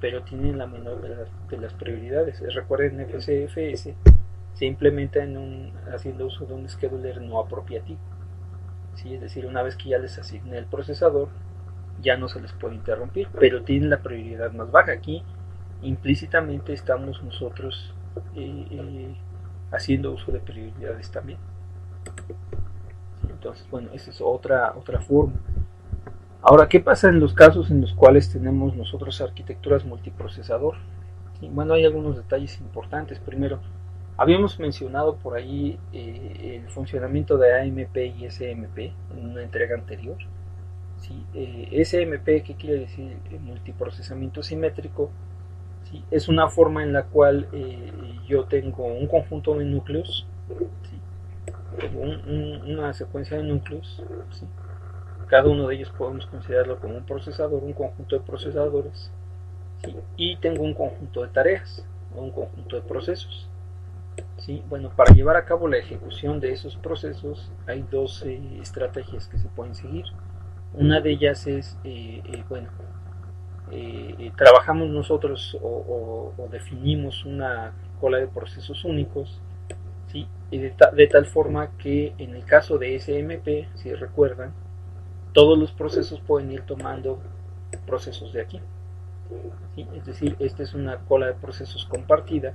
pero tienen la menor de las prioridades. Recuerden, FCFS se implementa haciendo uso de un scheduler no apropiativo, ¿sí? Es decir, una vez que ya les asigné el procesador, ya no se les puede interrumpir, pero tienen la prioridad más baja. Aquí implícitamente estamos nosotros haciendo uso de prioridades también. Entonces, bueno, esa es otra forma. Ahora, ¿qué pasa en los casos en los cuales tenemos nosotros arquitecturas multiprocesador? Sí, bueno, hay algunos detalles importantes. Primero, habíamos mencionado por ahí el funcionamiento de AMP y SMP en una entrega anterior. ¿Sí? SMP, ¿qué quiere decir? Multiprocesamiento simétrico. ¿Sí? Es una forma en la cual yo tengo un conjunto de núcleos, ¿sí? Tengo una secuencia de núcleos, ¿sí? Cada uno de ellos podemos considerarlo como un procesador, un conjunto de procesadores, ¿sí? Y tengo un conjunto de tareas o un conjunto de procesos, ¿sí? Bueno, para llevar a cabo la ejecución de esos procesos hay dos estrategias que se pueden seguir. Una de ellas es, bueno, trabajamos nosotros o definimos una cola de procesos únicos, ¿sí? Y de tal forma que en el caso de SMP, si recuerdan, todos los procesos pueden ir tomando procesos de aquí, ¿sí? Es decir, esta es una cola de procesos compartida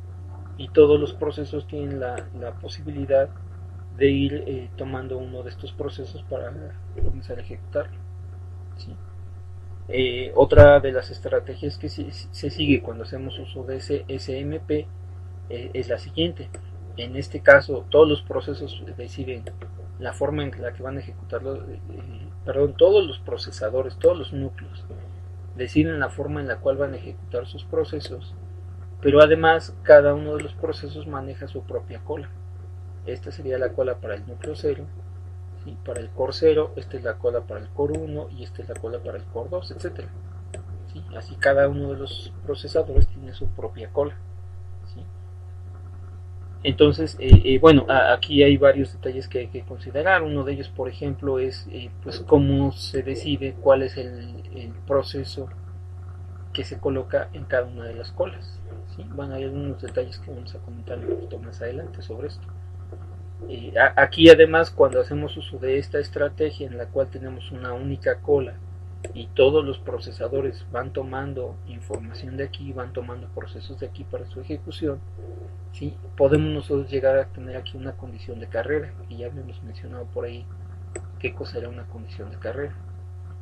y todos los procesos tienen la posibilidad de ir tomando uno de estos procesos para comenzar a ejecutarlo, ¿sí? Otra de las estrategias que se sigue cuando hacemos uso de ese SMP es la siguiente. En este caso, todos los procesos deciden la forma en la que van a ejecutarlo, perdón, todos los procesadores, todos los núcleos deciden la forma en la cual van a ejecutar sus procesos, pero además cada uno de los procesos maneja su propia cola. Esta sería la cola para el núcleo 0, ¿sí? Para el core 0, esta es la cola para el core 1 y esta es la cola para el core 2, etc. ¿Sí? Así cada uno de los procesadores tiene su propia cola, ¿sí? Entonces, bueno, aquí hay varios detalles que hay que considerar. Uno de ellos, por ejemplo, es pues cómo se decide cuál es el proceso que se coloca en cada una de las colas, ¿sí? Bueno, hay algunos detalles que vamos a comentar un poquito más adelante sobre esto. Aquí además, cuando hacemos uso de esta estrategia en la cual tenemos una única cola y todos los procesadores van tomando información de aquí, van tomando procesos de aquí para su ejecución, ¿sí? Podemos nosotros llegar a tener aquí una condición de carrera, y ya habíamos mencionado por ahí qué cosa era una condición de carrera.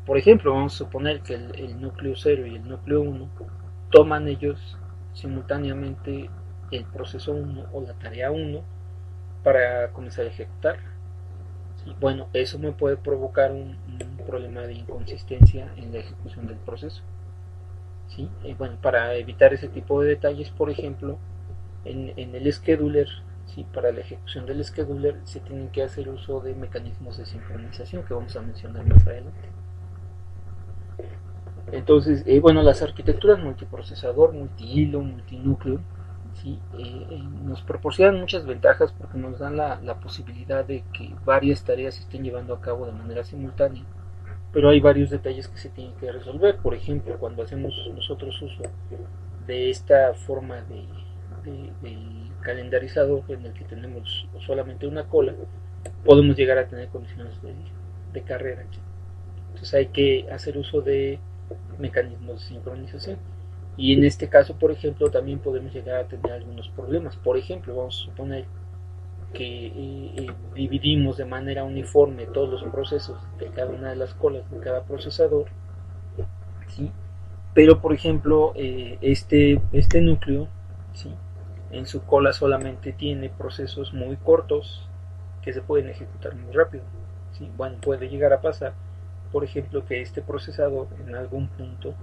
Por ejemplo, vamos a suponer que el núcleo 0 y el núcleo 1 toman ellos simultáneamente el proceso 1 o la tarea 1 para comenzar a ejecutar. ¿Sí? Bueno, eso me puede provocar un problema de inconsistencia en la ejecución del proceso, ¿sí? Bueno, para evitar ese tipo de detalles, por ejemplo, en el scheduler, ¿sí? Para la ejecución del scheduler se tienen que hacer uso de mecanismos de sincronización que vamos a mencionar más adelante. Entonces, bueno, las arquitecturas multiprocesador, multihilo, multinúcleo, ¿sí? Nos proporcionan muchas ventajas porque nos dan la posibilidad de que varias tareas se estén llevando a cabo de manera simultánea, pero hay varios detalles que se tienen que resolver. Por ejemplo, cuando hacemos nosotros uso de esta forma de calendarizador en el que tenemos solamente una cola, podemos llegar a tener condiciones de carrera, Entonces hay que hacer uso de mecanismos de sincronización. Y en este caso, por ejemplo, también podemos llegar a tener algunos problemas. Por ejemplo, vamos a suponer que dividimos de manera uniforme todos los procesos de cada una de las colas de cada procesador, ¿sí? Pero por ejemplo este núcleo, ¿sí?, en su cola solamente tiene procesos muy cortos que se pueden ejecutar muy rápido, ¿sí? Bueno, puede llegar a pasar, por ejemplo, que este procesador en algún punto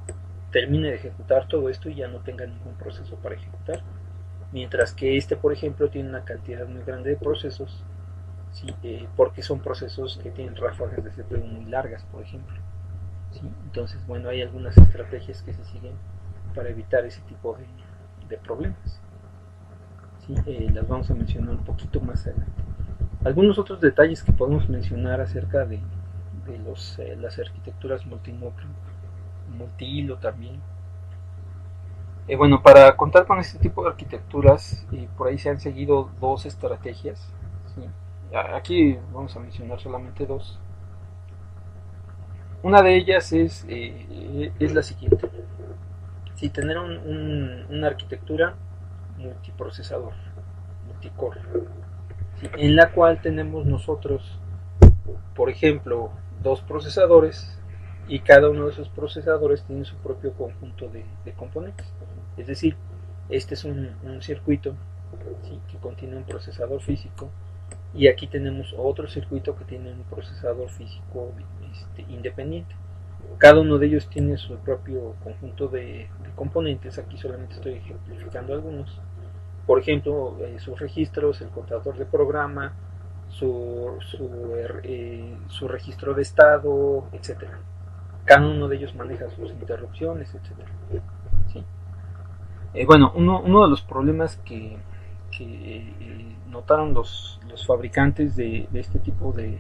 termine de ejecutar todo esto y ya no tenga ningún proceso para ejecutar, mientras que este, por ejemplo, tiene una cantidad muy grande de procesos, ¿sí? Porque son procesos que tienen ráfagas de CPU muy largas, por ejemplo, ¿sí? Entonces, bueno, hay algunas estrategias que se siguen para evitar ese tipo de problemas, ¿sí? Las vamos a mencionar un poquito más adelante. Algunos otros detalles que podemos mencionar acerca de las arquitecturas multinúcleo, multihilo también. Bueno, para contar con este tipo de arquitecturas, por ahí se han seguido dos estrategias, ¿sí? Aquí vamos a mencionar solamente dos. Una de ellas es la siguiente: si tener una arquitectura multiprocesador, multicore, ¿sí?, en la cual tenemos nosotros, por ejemplo, dos procesadores y cada uno de esos procesadores tiene su propio conjunto de componentes. Es decir, este es un circuito, ¿sí?, que contiene un procesador físico, y aquí tenemos otro circuito que tiene un procesador físico independiente. Cada uno de ellos tiene su propio conjunto de componentes. Aquí solamente estoy ejemplificando algunos. Por ejemplo, sus registros, el contador de programa, su registro de estado, etcétera. Cada uno de ellos maneja sus interrupciones, etcétera, ¿sí? Bueno, uno de los problemas que notaron los fabricantes de este tipo de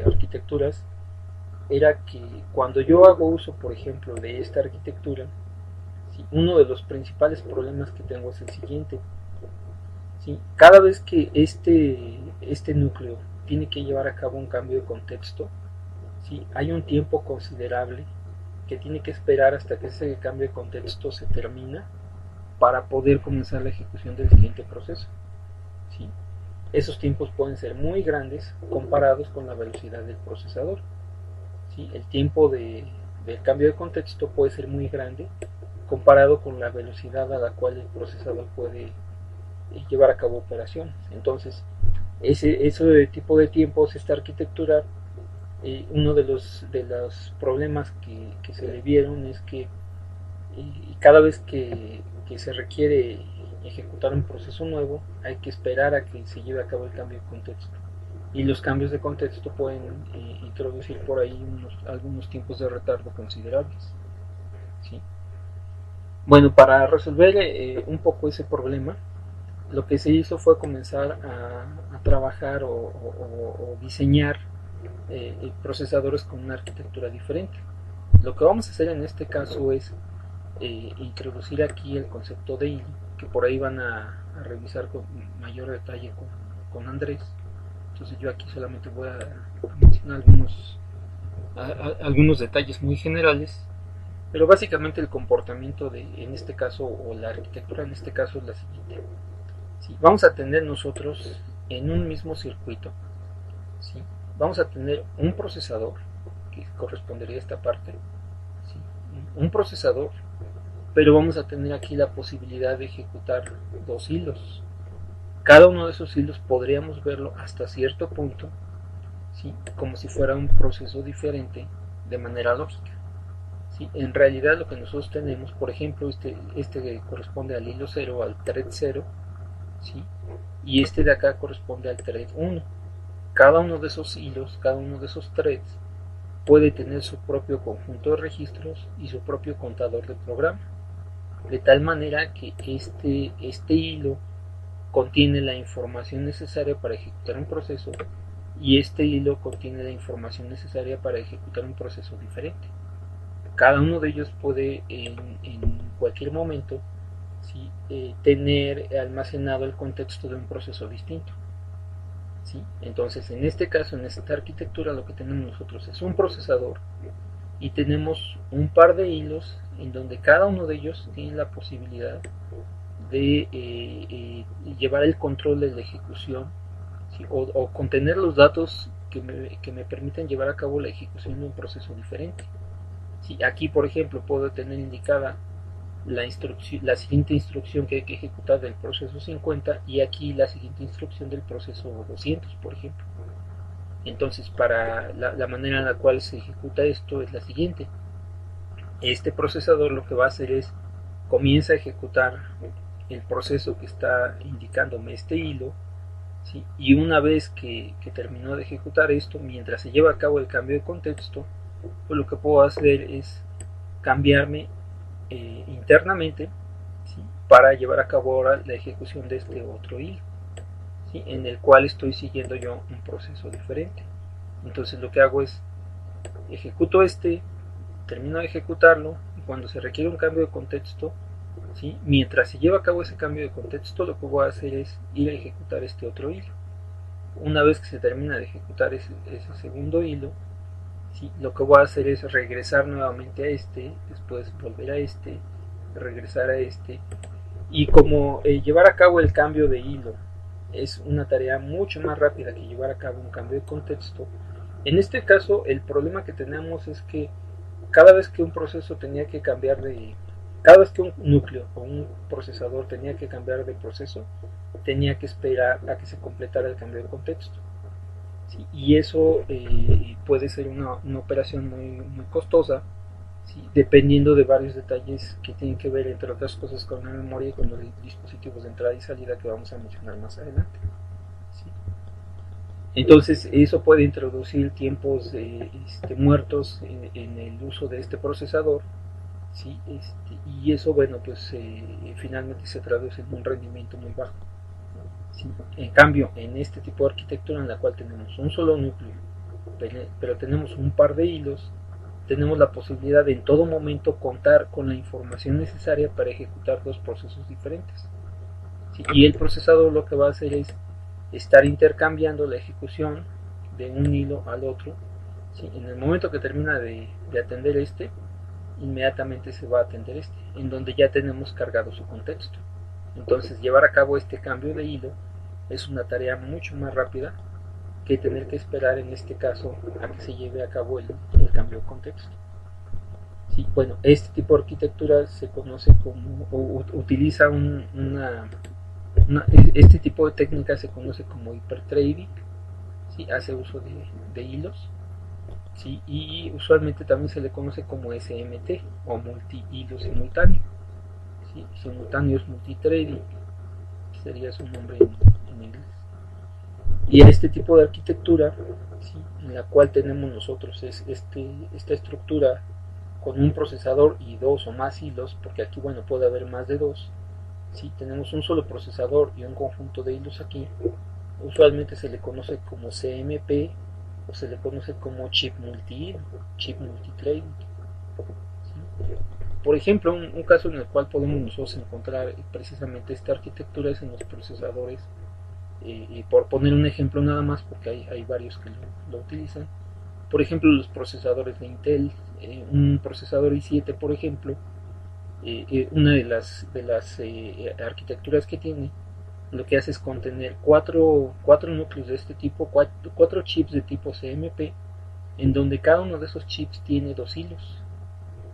arquitecturas era que cuando yo hago uso, por ejemplo, de esta arquitectura, ¿sí?, uno de los principales problemas que tengo es el siguiente: ¿sí?, cada vez que este núcleo tiene que llevar a cabo un cambio de contexto, ¿sí?, hay un tiempo considerable que tiene que esperar hasta que ese cambio de contexto se termina para poder comenzar la ejecución del siguiente proceso, ¿sí? Esos tiempos pueden ser muy grandes comparados con la velocidad del procesador, ¿sí? El tiempo del cambio de contexto puede ser muy grande comparado con la velocidad a la cual el procesador puede llevar a cabo operaciones. Entonces, ese tipo de tiempos, esta arquitectura, uno de los problemas que se le vieron es que cada vez que se requiere ejecutar un proceso nuevo, hay que esperar a que se lleve a cabo el cambio de contexto. Y los cambios de contexto pueden introducir por ahí algunos tiempos de retardo considerables, ¿sí? Bueno, para resolver un poco ese problema, lo que se hizo fue comenzar a trabajar o diseñar procesadores con una arquitectura diferente. Lo que vamos a hacer en este caso es introducir aquí el concepto de hilo, que por ahí van a revisar con mayor detalle con Andrés. Entonces yo aquí solamente voy a mencionar algunos detalles muy generales, pero básicamente el comportamiento en este caso, o la arquitectura en este caso, es la siguiente: ¿sí? Vamos a tener nosotros en un mismo circuito, ¿sí?, vamos a tener un procesador, que correspondería a esta parte, ¿sí?, un procesador, pero vamos a tener aquí la posibilidad de ejecutar dos hilos. Cada uno de esos hilos podríamos verlo hasta cierto punto, ¿sí?, como si fuera un proceso diferente de manera lógica, ¿sí? En realidad lo que nosotros tenemos, por ejemplo, este corresponde al hilo 0, al thread 0, ¿sí?, y este de acá corresponde al thread 1. Cada uno de esos hilos, cada uno de esos threads puede tener su propio conjunto de registros y su propio contador de programa, de tal manera que este hilo contiene la información necesaria para ejecutar un proceso, y este hilo contiene la información necesaria para ejecutar un proceso diferente. Cada uno de ellos puede en cualquier momento, ¿sí?, tener almacenado el contexto de un proceso distinto, ¿sí? Entonces, en este caso, en esta arquitectura, lo que tenemos nosotros es un procesador y tenemos un par de hilos en donde cada uno de ellos tiene la posibilidad de llevar el control de la ejecución, ¿sí? o contener los datos que me permiten llevar a cabo la ejecución de un proceso diferente. ¿Sí? Aquí, por ejemplo, puedo tener indicada la siguiente instrucción que hay que ejecutar del proceso 50 y aquí la siguiente instrucción del proceso 200, por ejemplo. Entonces, para la manera en la cual se ejecuta esto es la siguiente. Este procesador lo que va a hacer es comienza a ejecutar el proceso que está indicándome este hilo, ¿sí? Y una vez que terminó de ejecutar esto, mientras se lleva a cabo el cambio de contexto, pues lo que puedo hacer es cambiarme internamente, ¿sí? Para llevar a cabo ahora la ejecución de este otro hilo, ¿sí? En el cual estoy siguiendo yo un proceso diferente. Entonces lo que hago es ejecuto termino de ejecutarlo y cuando se requiere un cambio de contexto, ¿sí? Mientras se lleva a cabo ese cambio de contexto, lo que voy a hacer es ir a ejecutar este otro hilo. Una vez que se termina de ejecutar ese segundo hilo, ¿sí? Lo que voy a hacer es regresar nuevamente a después volver a regresar a y como llevar a cabo el cambio de hilo es una tarea mucho más rápida que llevar a cabo un cambio de contexto, en este caso el problema que tenemos es que cada vez que un proceso tenía que cambiar de cada vez que un núcleo o un procesador tenía que cambiar de proceso, tenía que esperar a que se completara el cambio de contexto. ¿Sí? Y eso puede ser una operación muy costosa, ¿sí? Dependiendo de varios detalles que tienen que ver, entre otras cosas, con la memoria y con los dispositivos de entrada y salida que vamos a mencionar más adelante. ¿Sí? Entonces, eso puede introducir tiempos muertos en el uso de este procesador, ¿sí? Y eso, bueno, pues finalmente se traduce en un rendimiento muy bajo. ¿Sí? En cambio, en este tipo de arquitectura en la cual tenemos un solo núcleo, pero tenemos un par de hilos, tenemos la posibilidad de en todo momento contar con la información necesaria para ejecutar dos procesos diferentes. ¿Sí? Y el procesador lo que va a hacer es estar intercambiando la ejecución de un hilo al otro. ¿Sí? En el momento que termina de atender inmediatamente se va a atender en donde ya tenemos cargado su contexto. Entonces, llevar a cabo este cambio de hilo es una tarea mucho más rápida que tener que esperar en este caso a que se lleve a cabo el cambio de contexto. Sí, bueno, este tipo de arquitectura se conoce como, o utiliza este tipo de técnica se conoce como hiperthreading, ¿sí? Hace uso de hilos, ¿sí? Y usualmente también se le conoce como SMT o multi-hilo simultáneo. ¿Sí? Simultáneo es multithreading, sería su nombre en inglés. Y este tipo de arquitectura, ¿sí? En la cual tenemos nosotros esta estructura con un procesador y dos o más hilos, porque aquí bueno puede haber más de dos. Si tenemos un solo procesador y un conjunto de hilos aquí, usualmente se le conoce como CMP o se le conoce como chip multi-hilo, chip multithreading. ¿Sí? Por ejemplo, un caso en el cual podemos nosotros encontrar precisamente esta arquitectura es en los procesadores, y por poner un ejemplo nada más, porque hay varios que lo utilizan. Por ejemplo, los procesadores de Intel, un procesador i7, por ejemplo, una de las arquitecturas que tiene, lo que hace es contener cuatro núcleos de este tipo, cuatro chips de tipo CMP, en donde cada uno de esos chips tiene dos hilos.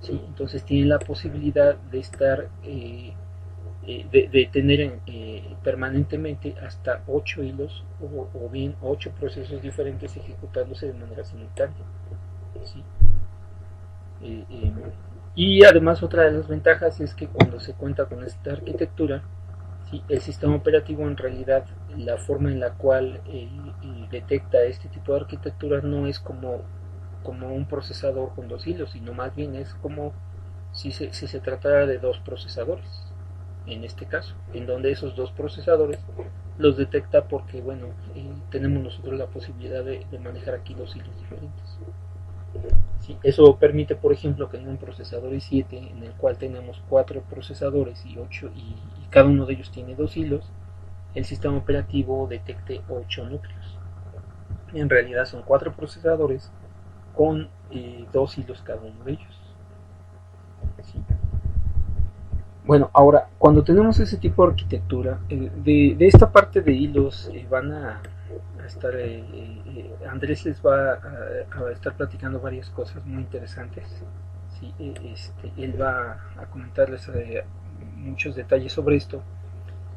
¿Sí? Entonces tiene la posibilidad de estar de tener permanentemente hasta 8 hilos o bien 8 procesos diferentes ejecutándose de manera simultánea. ¿Sí? Y además otra de las ventajas es que cuando se cuenta con esta arquitectura, ¿sí? El sistema operativo en realidad la forma en la cual detecta este tipo de arquitecturas no es como un procesador con dos hilos, sino más bien es como si se tratara de dos procesadores, en este caso, en donde esos dos procesadores los detecta porque, bueno, tenemos nosotros la posibilidad de manejar aquí los hilos diferentes. ¿Sí? Eso permite, por ejemplo, que en un procesador i7, en el cual tenemos 4 procesadores y cada uno de ellos tiene dos hilos, el sistema operativo detecte 8 núcleos. En realidad son 4 procesadores con 2 hilos cada uno de ellos. ¿Sí? Bueno, ahora, cuando tenemos ese tipo de arquitectura, de esta parte de hilos van a estar, Andrés les va a estar platicando varias cosas muy interesantes. ¿Sí? Él va a comentarles muchos detalles sobre esto.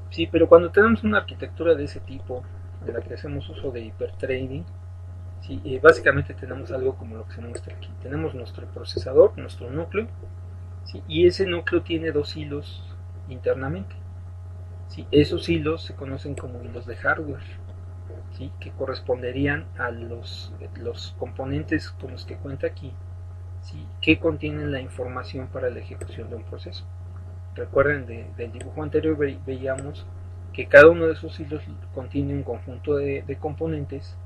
Sí, pero cuando tenemos una arquitectura de ese tipo, de la que hacemos uso de hiperthreading, sí, básicamente tenemos algo como lo que se muestra aquí. Tenemos nuestro procesador, nuestro núcleo, ¿sí? Y ese núcleo tiene 2 hilos internamente. ¿Sí? Esos hilos se conocen como hilos de hardware, ¿sí? Que corresponderían a los componentes con los que cuenta aquí, ¿sí? Que contienen la información para la ejecución de un proceso. Recuerden del dibujo anterior veíamos que cada uno de esos hilos contiene un conjunto de componentes,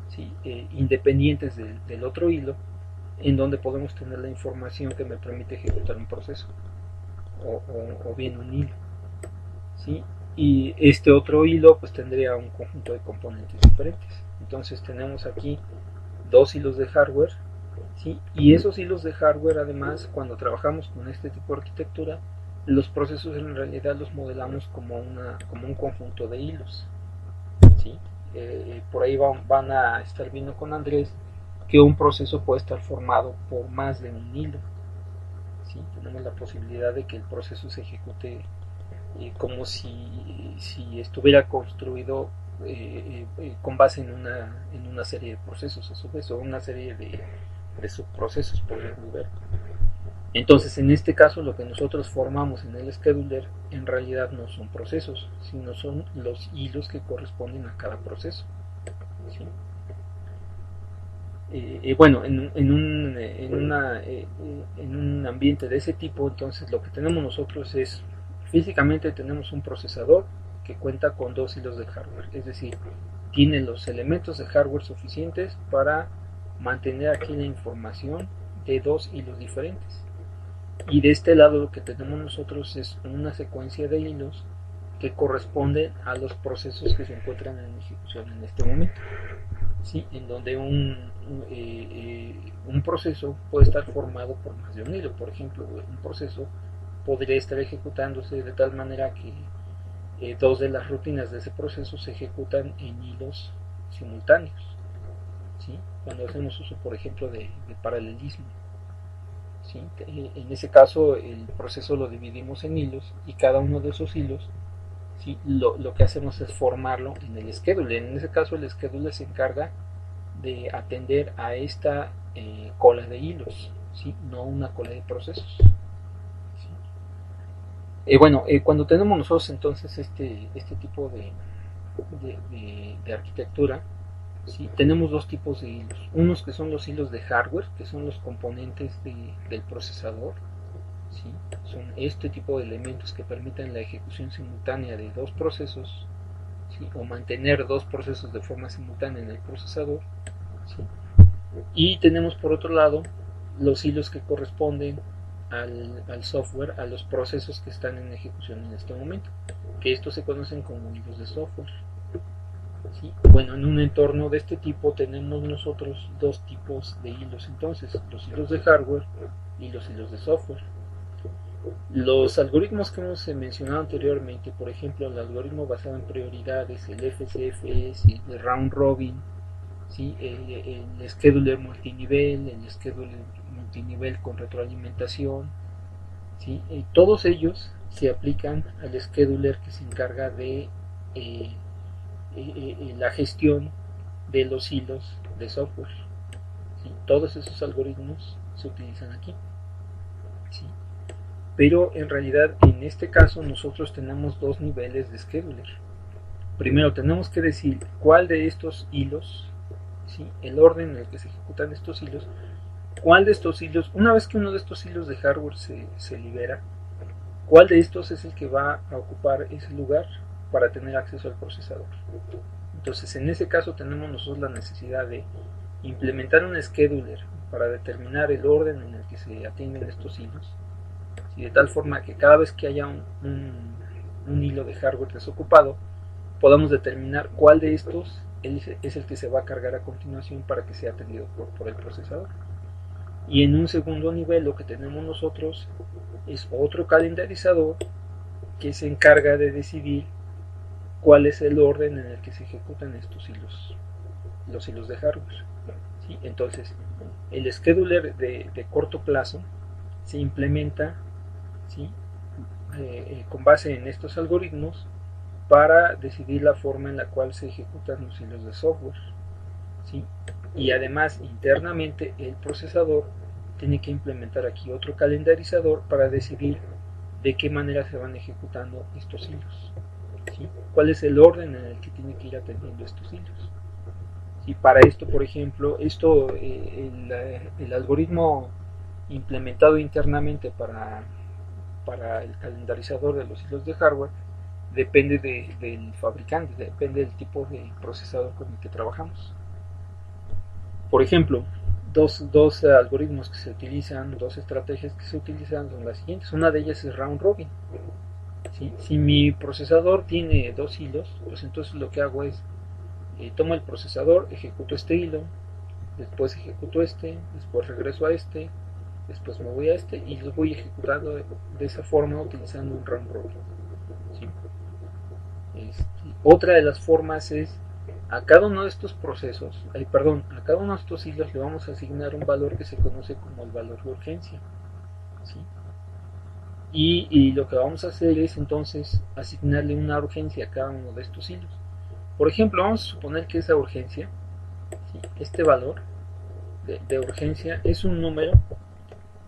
¿sí? Independientes del otro hilo, en donde podemos tener la información que me permite ejecutar un proceso o bien un hilo, ¿sí? Y este otro hilo pues tendría un conjunto de componentes diferentes. Entonces tenemos aquí 2 hilos de hardware, ¿sí? Y esos hilos de hardware, además, cuando trabajamos con este tipo de arquitectura, los procesos en realidad los modelamos como un conjunto de hilos, ¿sí? Por ahí van a estar viendo con Andrés que un proceso puede estar formado por más de un hilo, ¿sí? Tenemos la posibilidad de que el proceso se ejecute como si estuviera construido con base en una serie de procesos a su vez, o una serie de subprocesos, podríamos ver. Entonces, en este caso, lo que nosotros formamos en el scheduler en realidad no son procesos, sino son los hilos que corresponden a cada proceso, ¿sí? Bueno, en un ambiente de ese tipo, entonces lo que tenemos nosotros es, físicamente tenemos un procesador que cuenta con 2 hilos de hardware, es decir, tiene los elementos de hardware suficientes para mantener aquí la información de 2 hilos diferentes. Y de este lado lo que tenemos nosotros es una secuencia de hilos que corresponden a los procesos que se encuentran en ejecución en este momento, ¿sí? En donde un proceso puede estar formado por más de un hilo. Por ejemplo, un proceso podría estar ejecutándose de tal manera que 2 de las rutinas de ese proceso se ejecutan en hilos simultáneos, ¿sí? Cuando hacemos uso, por ejemplo, de paralelismo, ¿sí? En ese caso el proceso lo dividimos en hilos y cada uno de esos hilos, ¿sí? Lo que hacemos es formarlo en el scheduler. En ese caso el scheduler se encarga de atender a esta cola de hilos, ¿sí? No una cola de procesos, ¿sí? Bueno, cuando tenemos nosotros entonces este tipo de arquitectura, ¿sí? Tenemos 2 tipos de hilos. Unos que son los hilos de hardware, que son los componentes del procesador, ¿sí? Son este tipo de elementos que permiten la ejecución simultánea de 2 procesos, ¿sí? O mantener 2 procesos de forma simultánea en el procesador, ¿sí? Y tenemos por otro lado los hilos que corresponden al software, a los procesos que están en ejecución en este momento, que estos se conocen como hilos de software, ¿sí? Bueno, en un entorno de este tipo tenemos nosotros 2 tipos de hilos, entonces los hilos de hardware y los hilos de software. Los algoritmos que hemos mencionado anteriormente, por ejemplo el algoritmo basado en prioridades, el FCFS, el round robin, ¿sí? El scheduler multinivel, el scheduler multinivel con retroalimentación, ¿sí? Todos ellos se aplican al scheduler que se encarga de la gestión de los hilos de software, ¿sí? Todos esos algoritmos se utilizan aquí, ¿sí? Pero en realidad en este caso nosotros tenemos 2 niveles de scheduler. Primero tenemos que decir cuál de estos hilos, ¿sí? El orden en el que se ejecutan estos hilos, cuál de estos hilos, una vez que uno de estos hilos de hardware se libera, cuál de estos es el que va a ocupar ese lugar para tener acceso al procesador. Entonces en ese caso tenemos nosotros la necesidad de implementar un scheduler para determinar el orden en el que se atienden estos hilos, ¿sí? De tal forma que cada vez que haya un hilo de hardware desocupado podamos determinar cuál de estos él es el que se va a cargar a continuación para que sea atendido por el procesador. Y en un segundo nivel lo que tenemos nosotros es otro calendarizador que se encarga de decidir cuál es el orden en el que se ejecutan estos hilos, los hilos de hardware. ¿Sí? Entonces, el scheduler de corto plazo se implementa, ¿sí? Con base en estos algoritmos para decidir la forma en la cual se ejecutan los hilos de software. ¿Sí? Y además, internamente, el procesador tiene que implementar aquí otro calendarizador para decidir de qué manera se van ejecutando estos hilos. ¿Sí? ¿Cuál es el orden en el que tiene que ir atendiendo estos hilos? Y para esto, por ejemplo, el algoritmo implementado internamente para el calendarizador de los hilos de hardware depende del fabricante, depende del tipo de procesador con el que trabajamos. Por ejemplo, dos algoritmos que se utilizan, dos estrategias que se utilizan son las siguientes. Una de ellas es round robin. ¿Sí? Si mi procesador tiene dos hilos, pues entonces lo que hago es tomo el procesador, ejecuto este hilo, después ejecuto este, después regreso a este, después me voy a este y los voy ejecutando de esa forma utilizando un round robin. ¿Sí? Otra de las formas es a cada uno de estos procesos, a cada uno de estos hilos le vamos a asignar un valor que se conoce como el valor de urgencia. ¿Sí? Y lo que vamos a hacer es entonces asignarle una urgencia a cada uno de estos hilos. Por ejemplo, vamos a suponer que esa urgencia, ¿sí? Este valor de urgencia es un número,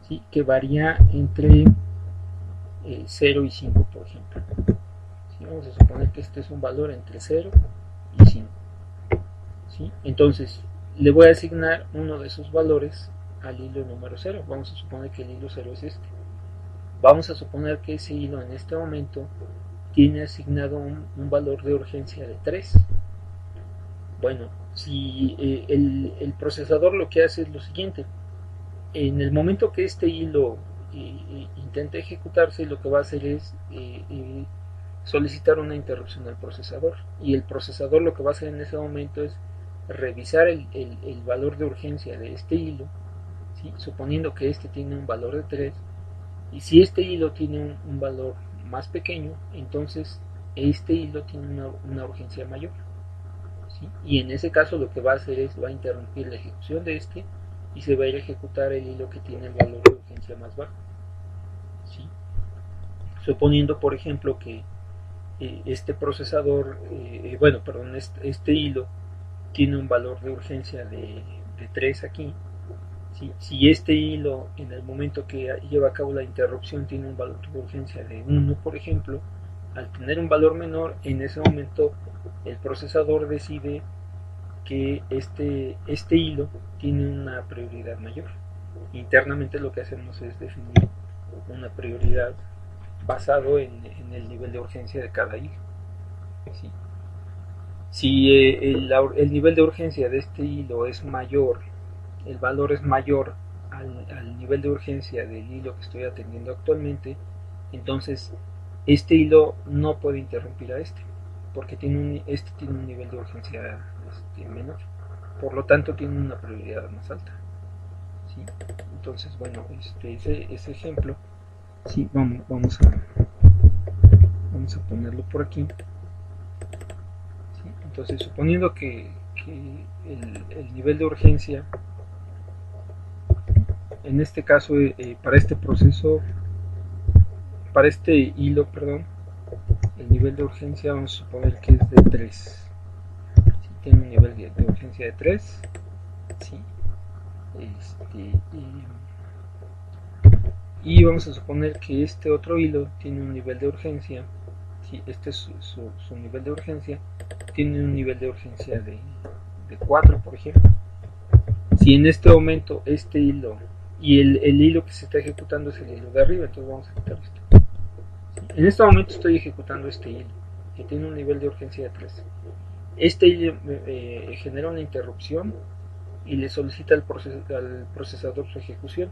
¿sí? Que varía entre 0 y 5, por ejemplo. ¿Sí? Vamos a suponer que este es un valor entre 0 y 5. ¿Sí? Entonces, le voy a asignar uno de esos valores al hilo número 0. Vamos a suponer que el hilo 0 es este. Vamos a suponer que ese hilo en este momento tiene asignado un valor de urgencia de 3. Bueno, si el procesador lo que hace es lo siguiente. En el momento que este hilo intenta ejecutarse, lo que va a hacer es solicitar una interrupción al procesador. Y el procesador lo que va a hacer en ese momento es revisar el valor de urgencia de este hilo, ¿sí? Suponiendo que este tiene un valor de 3. Y si este hilo tiene un valor más pequeño, entonces este hilo tiene una urgencia mayor. ¿Sí? Y en ese caso lo que va a hacer es va a interrumpir la ejecución de este y se va a ir a ejecutar el hilo que tiene el valor de urgencia más bajo. ¿Sí? Suponiendo, por ejemplo, que este procesador, este hilo tiene un valor de urgencia de 3 aquí. ¿Sí? Si este hilo en el momento que lleva a cabo la interrupción tiene un valor de urgencia de 1, por ejemplo, al tener un valor menor, en ese momento el procesador decide que este hilo tiene una prioridad mayor. Internamente lo que hacemos es definir una prioridad basado en el nivel de urgencia de cada hilo. ¿Sí? Si el nivel de urgencia de este hilo es mayor, el valor es mayor al nivel de urgencia del hilo que estoy atendiendo actualmente, entonces este hilo no puede interrumpir a este, porque este tiene un nivel de urgencia menor, por lo tanto tiene una prioridad más alta. ¿Sí? Entonces, bueno, ese ejemplo, sí, vamos a ponerlo por aquí. ¿Sí? Entonces, suponiendo que el nivel de urgencia, en este caso, para este proceso, para este hilo, perdón, el nivel de urgencia vamos a suponer que es de 3. ¿Sí? Tiene un nivel de urgencia de 3. ¿Sí? Y vamos a suponer que este otro hilo tiene un nivel de urgencia. ¿Sí? Este es su nivel de urgencia. Tiene un nivel de urgencia de 4, por ejemplo. Si en este momento este hilo y el hilo que se está ejecutando es el hilo de arriba, entonces vamos a quitar esto. En este momento estoy ejecutando este hilo que tiene un nivel de urgencia de 3. Este hilo genera una interrupción y le solicita al procesador su ejecución.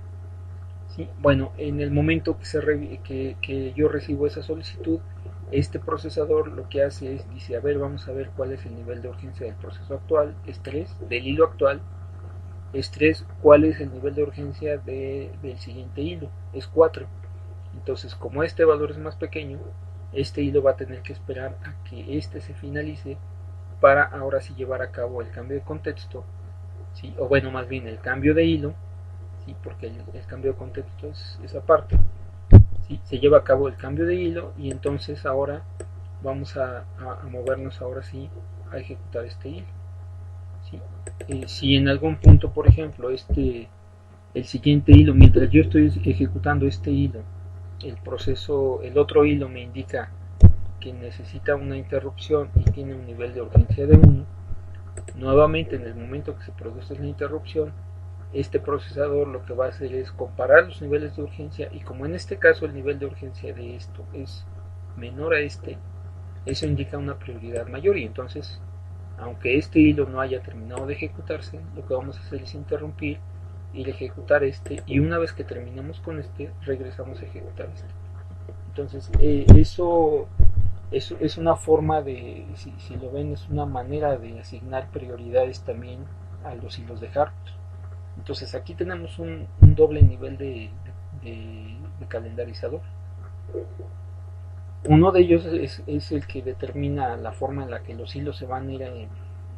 ¿Sí? Bueno, en el momento que yo recibo esa solicitud, Este procesador lo que hace es, dice, a ver, vamos a ver cuál es el nivel de urgencia del proceso actual, es 3, del hilo actual, es 3, cuál es el nivel de urgencia del siguiente hilo, es 4. Entonces, como este valor es más pequeño, este hilo va a tener que esperar a que este se finalice para ahora sí llevar a cabo el cambio de contexto, ¿sí? O bueno, más bien el cambio de hilo, ¿sí? Porque el cambio de contexto es esa parte, ¿sí? Se lleva a cabo el cambio de hilo y entonces ahora vamos a movernos ahora sí a ejecutar este hilo, ¿sí? Si en algún punto, por ejemplo, el siguiente hilo, mientras yo estoy ejecutando este hilo, el otro hilo me indica que necesita una interrupción y tiene un nivel de urgencia de 1, nuevamente en el momento que se produce la interrupción, este procesador lo que va a hacer es comparar los niveles de urgencia y como en este caso el nivel de urgencia de esto es menor a eso indica una prioridad mayor y entonces, aunque este hilo no haya terminado de ejecutarse, lo que vamos a hacer es interrumpir y ejecutar y una vez que terminemos con regresamos a ejecutar Entonces, eso es una forma si lo ven, es una manera de asignar prioridades también a los hilos de hardware. Entonces aquí tenemos un doble nivel de calendarizador. Uno de ellos es el que determina la forma en la que los hilos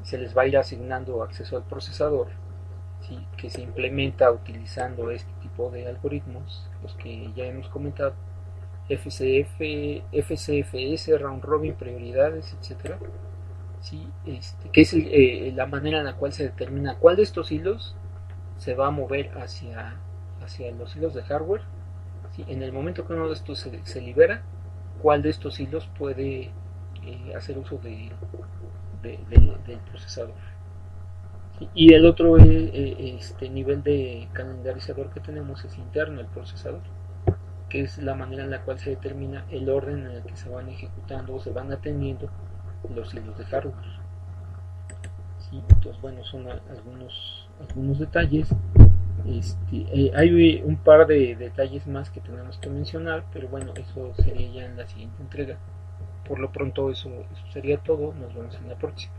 se les va a ir asignando acceso al procesador, ¿sí? Que se implementa utilizando este tipo de algoritmos, los que ya hemos comentado, FCFS, Round Robin, prioridades, etcétera, ¿sí? Que es la manera en la cual se determina cuál de estos hilos se va a mover hacia los hilos de hardware, ¿sí? En el momento que uno de estos se libera, cuál de estos hilos puede hacer uso del procesador. ¿Sí? Y el otro nivel de calendarizador que tenemos es interno al procesador, que es la manera en la cual se determina el orden en el que se van ejecutando o se van atendiendo los hilos de hardware. ¿Sí? Entonces, bueno, son algunos detalles. Hay un par de detalles más que tenemos que mencionar, pero bueno, eso sería ya en la siguiente entrega. Por lo pronto eso sería todo, nos vemos en la próxima.